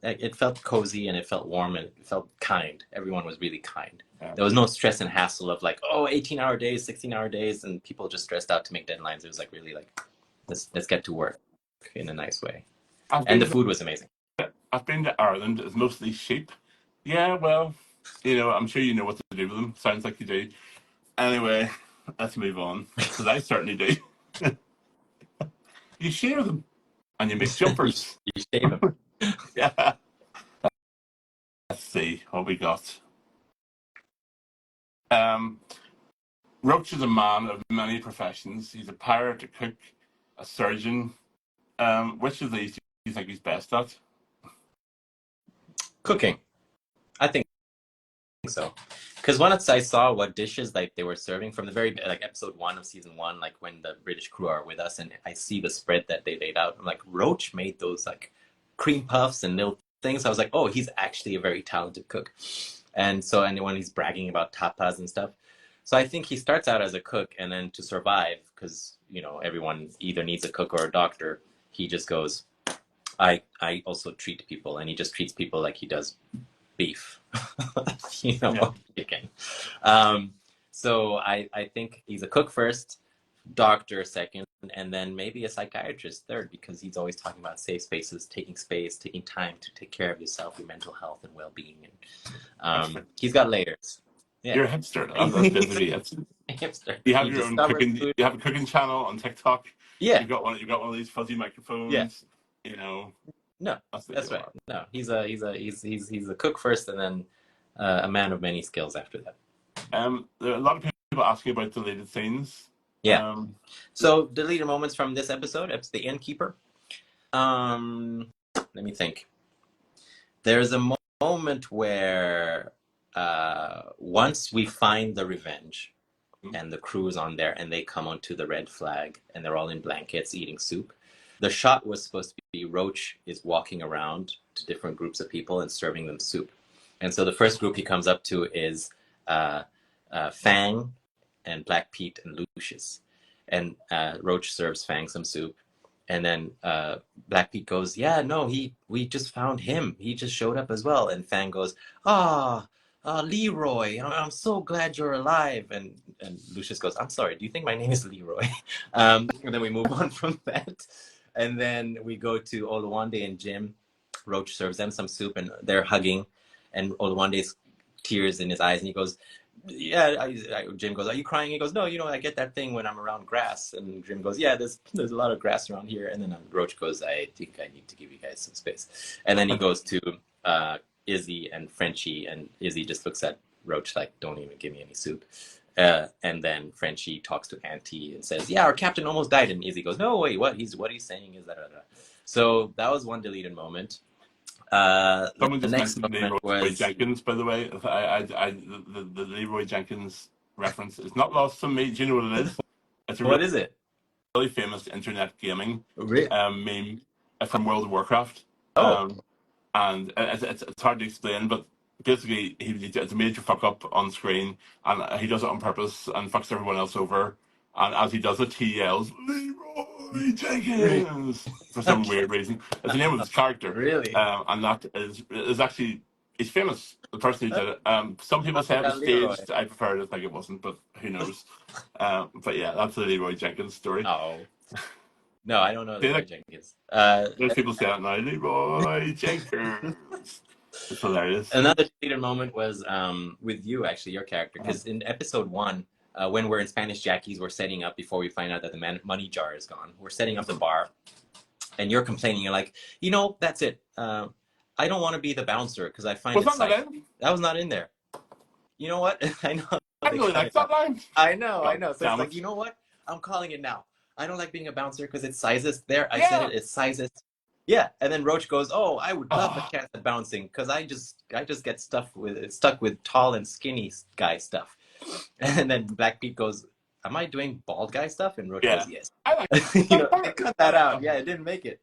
it felt cozy and it felt warm and it felt kind. Everyone was really kind. Yeah. There was no stress and hassle of like, 18-hour days, 16-hour days, and people just stressed out to make deadlines. It was like really like, let's get to work in a nice way. And the food was amazing. I've been to Ireland. It's mostly sheep. Yeah, well, I'm sure you know what to do with them. Sounds like you do. Anyway, let's move on, because I certainly do. You share them, and you make jumpers. you shave them. Yeah. Let's see what we got. Roach is a man of many professions. He's a pirate, a cook, a surgeon. Which of these do you think he's best at? Cooking. I think so. Because once I saw what dishes like they were serving from the very like episode 1 of season 1, like when the British crew are with us, and I see the spread that they laid out, I'm like, Roach made those like cream puffs and little things. I was like, oh, he's actually a very talented cook. And when he's bragging about tapas and stuff, so I think he starts out as a cook, and then to survive, because everyone either needs a cook or a doctor, he just goes, I also treat people, and he just treats people like he does beef, chicken. So I think he's a cook first, doctor second, and then maybe a psychiatrist third, because he's always talking about safe spaces, taking space, taking time to take care of yourself, your mental health and well-being. And he's got layers. Yeah. You're a hipster. That's basically it. Hipster. You have your own cooking. You have a cooking channel on TikTok. Yeah. You've got one of these fuzzy microphones. Yeah. No, that's right. No, he's a cook first, and then a man of many skills after that. There are a lot of people asking about deleted scenes. Yeah. So deleted moments from this episode. It's the innkeeper. Let me think. There's a moment where once we find the Revenge, and the crew is on there, and they come onto the red flag, and they're all in blankets eating soup. The shot was supposed to be Roach is walking around to different groups of people and serving them soup. And so the first group he comes up to is Fang and Black Pete and Lucius. And Roach serves Fang some soup. And then Black Pete goes, we just found him. He just showed up as well. And Fang goes, Leroy, I'm so glad you're alive. And Lucius goes, I'm sorry, do you think my name is Leroy? And then we move on from that. And then we go to Oluwande and Jim. Roach serves them some soup, and they're hugging. And Oluwande's tears in his eyes, and he goes, Jim goes, are you crying? He goes, no, I get that thing when I'm around grass. And Jim goes, yeah, there's a lot of grass around here. And then Roach goes, I think I need to give you guys some space. And then he goes to Izzy and Frenchie, and Izzy just looks at Roach like, don't even give me any soup. And then Frenchie talks to Auntie and says, our captain almost died. And Izzy goes, no, wait, what he's saying is that. So that was one deleted moment. Someone just mentioned Leroy Jenkins, by the way. The Leroy Jenkins reference is not lost on me. Do you know what it is? What is it? Really famous internet gaming meme from World of Warcraft. And it's hard to explain, but basically it's a major fuck up on screen, and he does it on purpose and fucks everyone else over. And as he does it, he yells, Leroy Jenkins, for some weird reason. It's the name of his character. Really? And that is actually, he's famous, the person who did it. Some people say it was staged. I prefer to think it wasn't, but who knows. But yeah, that's the Leroy Jenkins story. Oh. No, I don't know Leroy Jenkins. There's people say it now, Leroy Jenkins. It's hilarious. Another deleted moment was with you, actually, your character, because in episode 1, when we're in Spanish Jackie's, we're setting up, before we find out that the money jar is gone, we're setting up the bar, and you're complaining. You're like, that's it. I don't want to be the bouncer because I find that was not in there. You know what? I know. I really like that line. I know. So it's like, you know what? I'm calling it now. I don't like being a bouncer because it's sizes. There, I said it. It's sizes. Yeah, and then Roach goes, "Oh, I would love a chance at bouncing because I just get stuck with tall and skinny guy stuff." And then Black Pete goes, "Am I doing bald guy stuff?" And Roach goes, "Yes." I like it. I cut that out. Yeah, it didn't make it.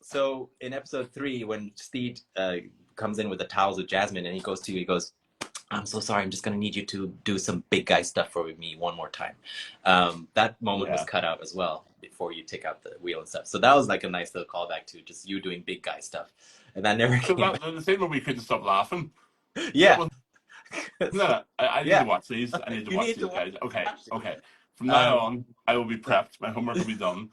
So in episode 3, when Steed comes in with the towels with Jasmine, and he goes, I'm so sorry. I'm just gonna need you to do some big guy stuff for me one more time. That moment was cut out as well before you take out the wheel and stuff. So that was like a nice little callback to just you doing big guy stuff, and that never So came back. the same way we couldn't stop laughing. Yeah, No, I need to yeah. watch these. I need to You watch need to these, guys. Okay, watch it. okay. From now on, I will be prepped. My homework will be done.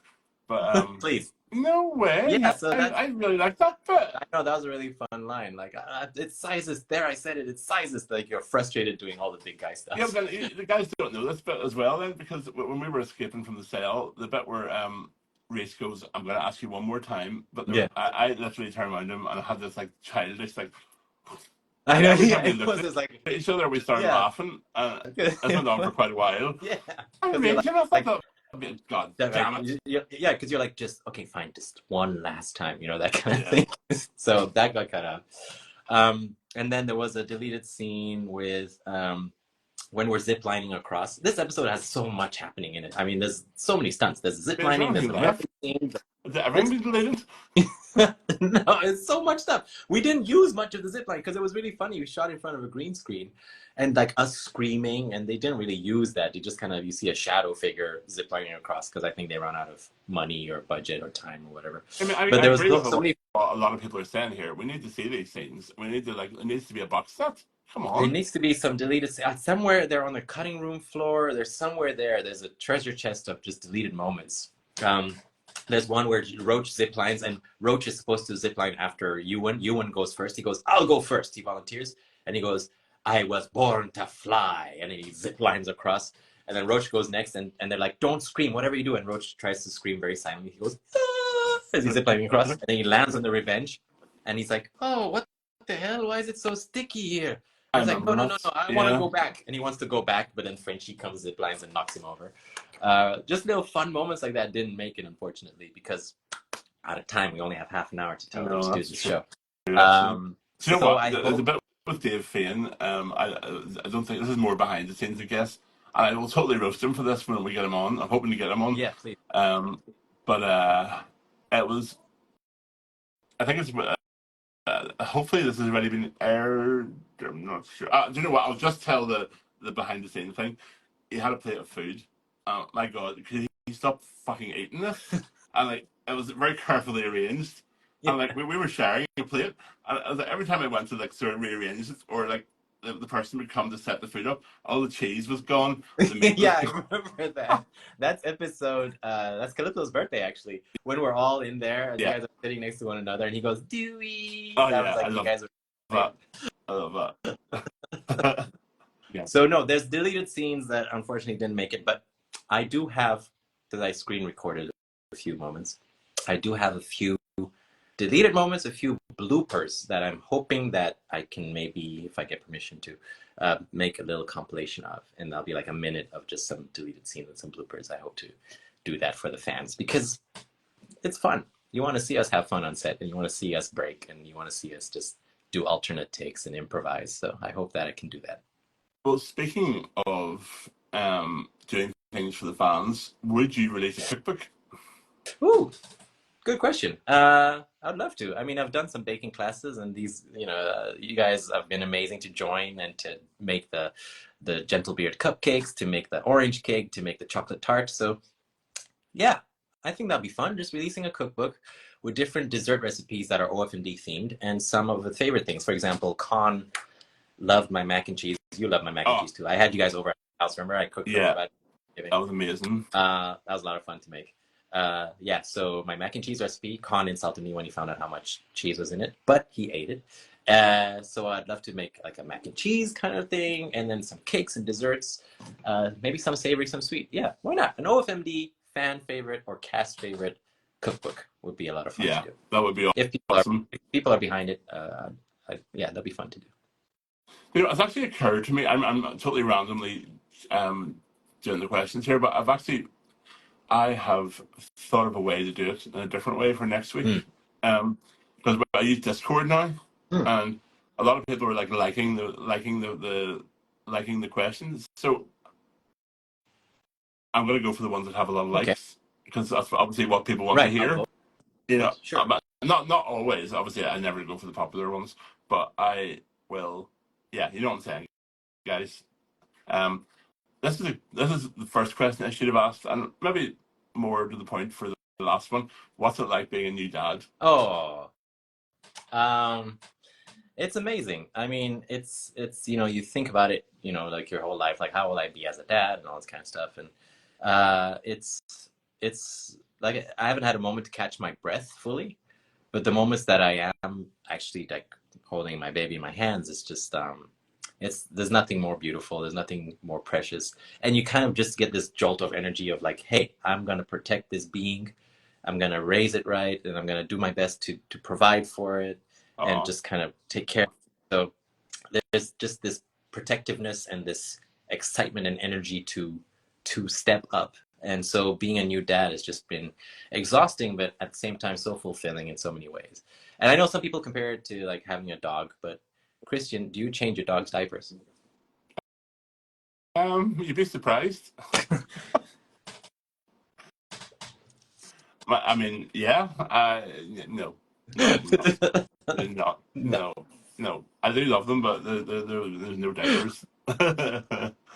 But Please. no Yeah. way. So that's. I really like that bit. I know that was a really fun line. Like, it's sizes. There, I said it. It's sizes. Like you're frustrated doing all the big guy stuff. Yeah, but the guys don't know this bit as well, then, because when we were escaping from the cell, the bit where Race goes, "I'm going to ask you one more time," but Yeah. I literally turned around him and I had this like childish like. I And know. every Yeah. time we It looked was just like. at each other, we started Yeah. laughing. It went on for quite a while. Yeah. I Because you're raging. I like, thought that. God damn it. yeah, because you're like, just okay, fine, just one last time, that kind of thing. So that got cut out. And then there was a deleted scene with when we're ziplining across. This episode has so much happening in it. I mean, there's so many stunts. There's ziplining, there's the mermaid scene. Is everything been deleted? No, it's so much stuff. We didn't use much of the zipline because it was really funny. We shot in front of a green screen and like us screaming, and they didn't really use that. You just you see a shadow figure ziplining across because I think they run out of money or budget or time or whatever. But there was so many. A lot of people are saying here, we need to see these scenes. We need to it needs to be a box set. Come on. There needs to be some deleted somewhere. They're on the cutting room floor. There's somewhere there. There's a treasure chest of just deleted moments. There's one where Roach ziplines, and Roach is supposed to zipline after Ewan. Ewan goes first. He goes, "I'll go first." He volunteers, and he goes, "I was born to fly," and then he ziplines across. And then Roach goes next, and they're like, "Don't scream, whatever you do." And Roach tries to scream very silently. He goes, "Ah," as he's ziplining across, and then he lands on the Revenge, and he's like, "Oh, what the hell? Why is it so sticky here?" He's like, no, I want to go back. And he wants to go back, but then Frenchie comes, ziplines, and knocks him over. Just little fun moments like that didn't make it, unfortunately, because out of time, we only have half an hour to tell them to do the show. You know what? There's a bit with Dave Fane. I don't think this is more behind the scenes, I guess. And I will totally roast him for this when we get him on. I'm hoping to get him on. Yeah, please. But it was. I think it's. Hopefully this has already been aired. I'm not sure. Do you know what? I'll just tell the behind the scenes thing. He had a plate of food. My God, could he stop fucking eating this? And it was very carefully arranged. Yeah. And we were sharing a plate. And every time I went to sort of rearrange it, or the person would come to set the food up, all the cheese was gone. The meat yeah, was gone. I remember that. That's that's Calypso's birthday, actually. When we're all in there, and you guys are sitting next to one another, and he goes, "Dewey." Oh, that was like you guys were. I love that. Yeah. So no, there's deleted scenes that unfortunately didn't make it, but I do have, because I screen recorded a few moments, I do have a few deleted moments, a few bloopers that I'm hoping that I can maybe, if I get permission to, make a little compilation of, and that'll be like a minute of just some deleted scenes and some bloopers. I hope to do that for the fans because it's fun. You want to see us have fun on set, and you want to see us break, and you want to see us just do alternate takes and improvise. So I hope that I can do that. Well, speaking of doing things for the fans, would you release a cookbook? Ooh, good question. I'd love to. I mean, I've done some baking classes, and these, you guys have been amazing to join and to make the gentle beard cupcakes, to make the orange cake, to make the chocolate tart. So, yeah, I think that'd be fun. Just releasing a cookbook with different dessert recipes that are OF&D themed, and some of the favorite things. For example, Con loved my mac and cheese. You love my mac and cheese too. I had you guys over at the house. Remember, I cooked for about Thanksgiving. That was amazing. That was a lot of fun to make. So my mac and cheese recipe, Con insulted me when he found out how much cheese was in it, but he ate it. So I'd love to make like a mac and cheese kind of thing, and then some cakes and desserts, maybe some savory, some sweet. Yeah, why not? An OFMD fan favorite or cast favorite cookbook would be a lot of fun to do. That would be awesome. If people are behind it, that'd be fun to do. It's actually occurred to me. I'm totally randomly doing the questions here, but I have thought of a way to do it in a different way for next week. Because I use Discord now, and a lot of people are liking the questions. So I'm going to go for the ones that have a lot of likes, because that's obviously what people want to hear. Sure. Not always. Obviously, I never go for the popular ones, but I will. Yeah, you know what I'm saying. guys. This is the first question I should have asked, and maybe more to the point for the last one. What's it like being a new dad? Oh, it's amazing. I mean, it's you think about it, like your whole life, like how will I be as a dad and all this kind of stuff, and it's like I haven't had a moment to catch my breath fully, but the moments that I am actually like holding my baby in my hands, it's just there's nothing more beautiful, there's nothing more precious, and you kind of just get this jolt of energy of like, hey, I'm gonna protect this being, I'm gonna raise it right, and I'm gonna do my best to provide for it and just kind of take care of it. So there's just this protectiveness and this excitement and energy to step up. And so being a new dad has just been exhausting, but at the same time so fulfilling in so many ways. And I know some people compare it to like having a dog, but Kristian, do you change your dog's diapers? You'd be surprised. I mean, yeah. No, they're not. No. I do love them, but there's no diapers.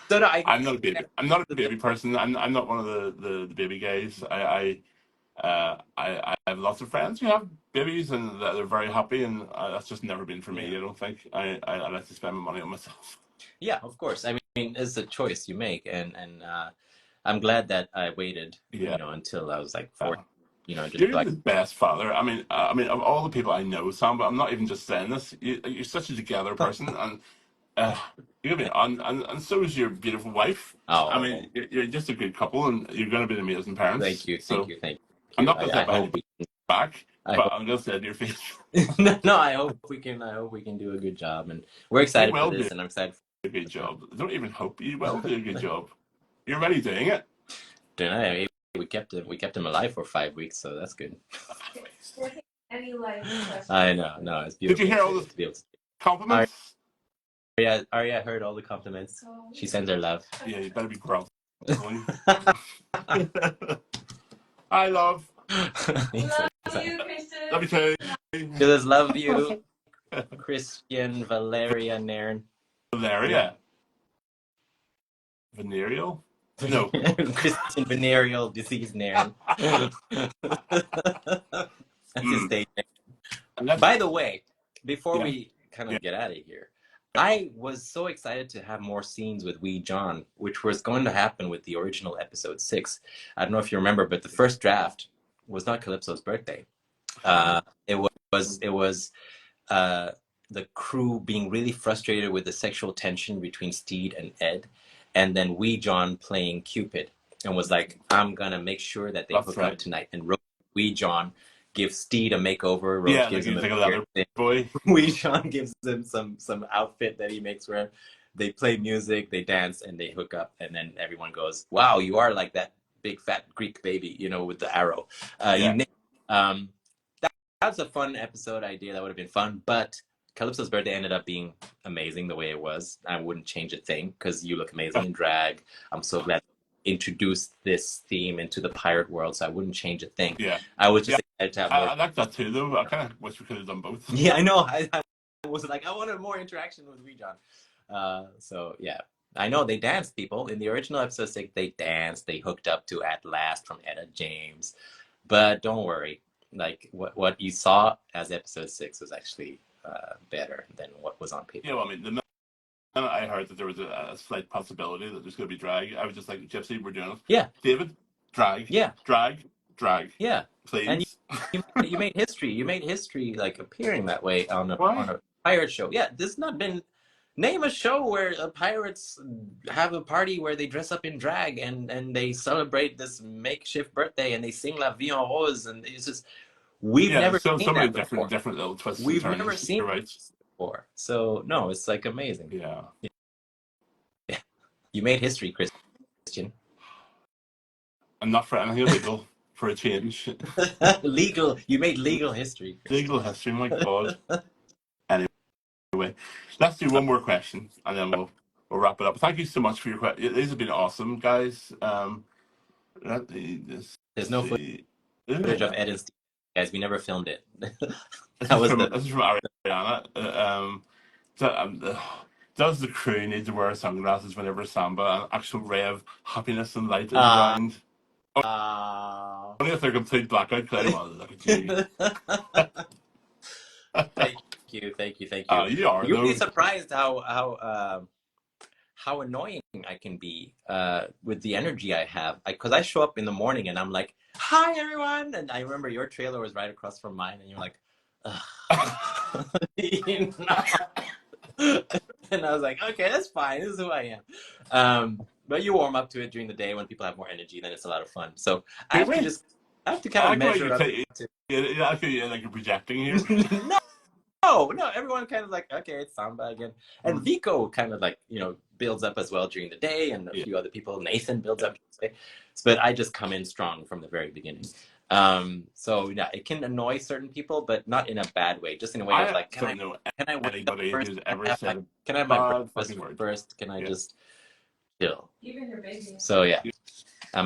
So no, I'm not a baby. I'm not a baby person. I'm not one of the baby guys. I have lots of friends who have babies and they're very happy, and that's just never been for me. I don't think. I like to spend my money on myself. Yeah, of course. I mean, it's a choice you make, and I'm glad that I waited, until I was like 40. Just You're like the best father. I mean, of all the people I know, Samba, I'm not even just saying this. You're such a together person, and you're gonna be, and so is your beautiful wife. I mean, you're just a good couple, and you're going to be amazing parents. Thank you. I'm not going to say I hope we can back, but I'm going to say it to your face. No, I hope we can do a good job, and we're excited for this, and I'm excited for a good job. Don't even hope you will do a good job. You're already doing it. Don't I? We kept him alive for 5 weeks, so that's good. Any life. I know, no, it's beautiful. Did you hear all the compliments? Aria heard all the compliments. She sends her love. Yeah, you better be groveling. I love. Love you, Kristian. Love you too. Just love you, Kristian, Valeria, Nairn. Valeria. Venereal? No. Kristian venereal disease Nairn. That's his stage name. By the way, before we kind of get out of here, I was so excited to have more scenes with Wee John, which was going to happen with the original episode 6. I don't know if you remember, but the first draft was not Calypso's birthday. It was the crew being really frustrated with the sexual tension between Steed and Ed, and then Wee John playing Cupid, and was like, I'm gonna make sure that they hook up tonight. And Wee John gives Steed a makeover. Roach gives him a boy. Wee John gives him some outfit that he makes for him. They play music, they dance, and they hook up. And then everyone goes, "Wow, you are like that big fat Greek baby, with the arrow." That's a fun episode idea. That would have been fun, but Calypso's birthday ended up being amazing the way it was. I wouldn't change a thing because you look amazing in drag. I'm so glad introduced this theme into the pirate world, so I wouldn't change a thing. Yeah, I was just excited to have more. I like that too, though. I kind of wish we could have done both. Yeah, I know. I was like, I wanted more interaction with Wee John. So yeah, I know they danced. People in the original episode 6, they danced. They hooked up to "At Last" from Etta James, but don't worry. Like what you saw as episode 6 was actually better than what was on paper. Yeah, well, I mean, the minute I heard that there was a slight possibility that there's going to be drag, I was just like, Gypsy, we're doing it. Yeah. David, drag. Yeah. Drag. Yeah. Please. And you made history. You made history, like appearing that way on a pirate show. Yeah, there's not been. Name a show where pirates have a party where they dress up in drag and they celebrate this makeshift birthday and they sing La Vie en Rose, and it's just we've never seen so many that before. different little twists. We've never seen it before. So no, it's like amazing. Yeah. You made history, Kristian. I'm not for anything illegal for a change. Legal. You made legal history. Kristian. Legal history. My God. Anyway, let's do one more question and then we'll wrap it up. Thank you so much for your question. These have been awesome, guys. There's no footage of Ed and Steve, guys. We never filmed it. This is from Ariana. Does the crew need to wear sunglasses whenever Samba, an actual ray of happiness and light is around? Only if they're complete blackout cloud. Well, look at you. Thank you, thank you, thank you. You are, You'll be though. surprised how annoying I can be with the energy I have. Because I show up in the morning and I'm like, "Hi, everyone!" And I remember your trailer was right across from mine, and you're like, ugh. You know? And I was like, "Okay, that's fine. This is who I am." But you warm up to it during the day when people have more energy. Then it's a lot of fun. So I have to kind of measure up. Like you're projecting here. No, everyone kind of like, okay, it's Samba again. And Vico kind of like, builds up as well during the day, and a few other people. Nathan builds up. But I just come in strong from the very beginning. So yeah, it can annoy certain people, but not in a bad way. Just in a way of like, can I wake up first? Can I have my breakfast first? Can I just chill? Even your baby. So yeah. I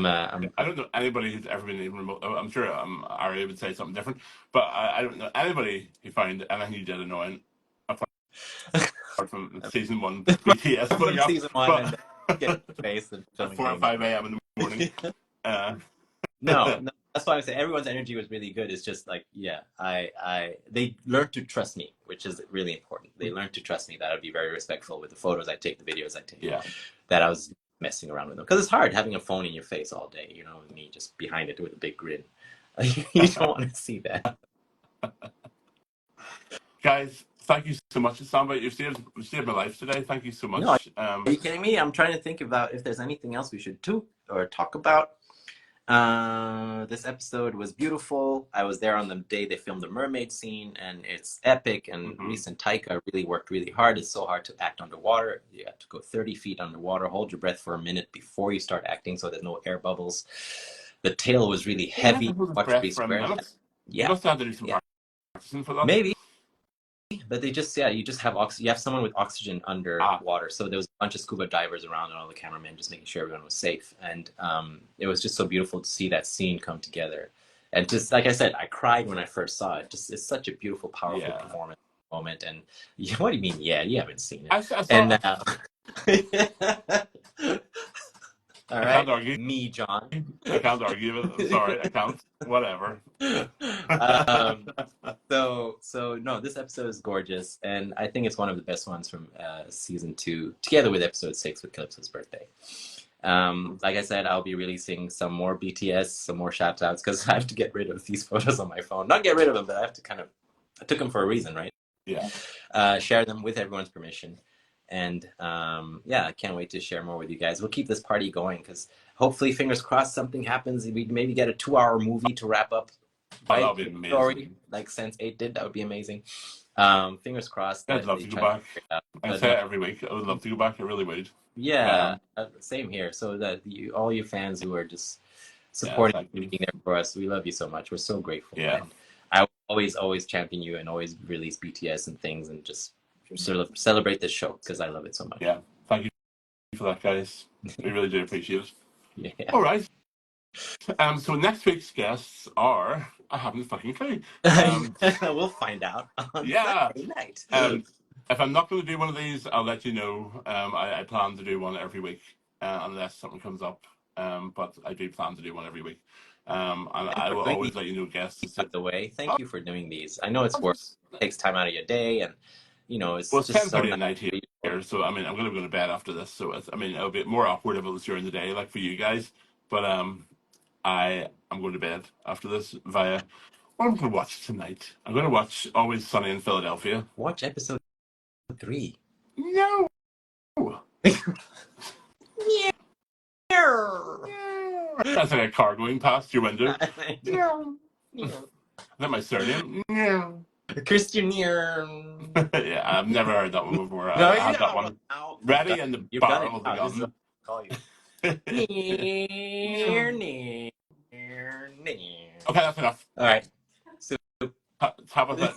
don't know anybody who's ever been even remote. I'm sure Ari would say something different, but I don't know anybody who found anything you did annoying apart from season 1 BTS putting up. Season 1 and get face and at 4 or 5 a.m. in the morning. No, that's why I say everyone's energy was really good. It's just like, yeah, they learned to trust me, which is really important. They learned to trust me that I'd be very respectful with the photos I take, the videos I take. Yeah. That I was messing around with them, because it's hard having a phone in your face all day, with me just behind it with a big grin. You don't want to see that. Guys, thank you so much, Samba. You saved my life today. Thank you so much. No, are you kidding me? I'm trying to think about if there's anything else we should do or talk about. This episode was beautiful. I was there on the day they filmed the mermaid scene, and it's epic. And Reese and Taika really worked really hard. It's so hard to act underwater. You have to go 30 feet underwater, hold your breath for a minute before you start acting, so there's no air bubbles. The tail was really heavy. You must have to do some practicing for that. Maybe. But they just, you just have you have someone with oxygen underwater. So there was a bunch of scuba divers around and all the cameramen just making sure everyone was safe. And it was just so beautiful to see that scene come together. And just like I said, I cried when I first saw it. Just, it's such a beautiful, powerful performance moment. And what do you mean? Yeah, you haven't seen it. I saw all right, can't argue. Me, John. I can't argue with it. Sorry, I can't. Whatever. So no, this episode is gorgeous, and I think it's one of the best ones from season 2, together with episode 6 with Calypso's birthday. Like I said, I'll be releasing some more BTS, some more shout outs, because I have to get rid of these photos on my phone. Not get rid of them, but I have to I took them for a reason, right? Yeah. Share them with everyone's permission. And I can't wait to share more with you guys. We'll keep this party going, because hopefully, fingers crossed, something happens. We maybe get a 2-hour movie to wrap up. Right? That would be amazing. Story, like Sense8 did. That would be amazing. Fingers crossed. I'd love to go back. I say it every week. I would love to go back. I really would. Yeah, same here. So that all you fans who are just supporting, being there for us, we love you so much. We're so grateful. Yeah. And I always champion you and always release BTS and things and just sort of celebrate this show, because I love it so much. Yeah, thank you for that, guys. We really do appreciate it. Yeah. All right. So next week's guests are, I haven't fucking clue. We'll find out on Saturday night. If I'm not going to do one of these, I'll let you know. I plan to do one every week, unless something comes up. But I do plan to do one every week. And I will always let you know guests. By the way, thank you for doing these. I know it's work. It takes time out of your day, and it's just 10:30 so at night here. So I mean, I'm going to go to bed after this. So it'll be more awkward if it was during the day, like for you guys. But I'm going to bed after this via what I'm going to watch tonight. I'm going to watch Always Sunny in Philadelphia. Watch episode 3. No. That's like a car going past your window. Is that my surname? No. Kristian. Yeah, I've never heard that one before. No, I had that one ready in the barrel of the gun. Call you. Okay, that's enough. All right. So, how about that?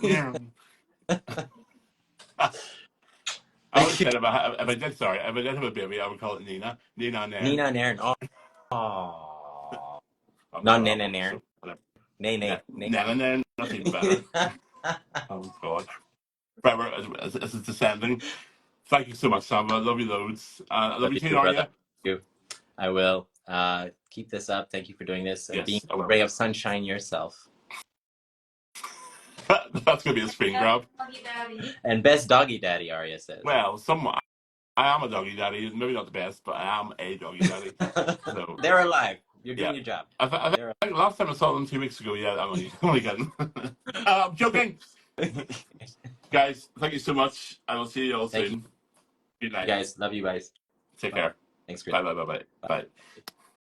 I always said if I did have a baby, I would call it Nina. Nina and Aaron. Nina and Aaron. Oh. Not Nana and Aaron. Nana and Aaron. That's even better. Oh God. Right, as it's descending Thank you so much, Samba. Love you loads. Love you too, too, brother. Arya. Thank you. I will keep this up. Thank you for doing this and being Yes, I a will. ray of sunshine yourself. That's gonna be a screen grab. Doggy daddy. And best doggy daddy, Arya says. Well, I am a doggy daddy. Maybe not the best, but I am a doggy daddy. So They're alive. You're doing yeah. your job. I think last time I saw them 2 weeks ago. Yeah, I'm only kidding. I'm joking. Guys, thank you so much. I will see you all Thank soon. Good you night. guys. Love you guys. Take Bye. care. Thanks, Chris. Bye.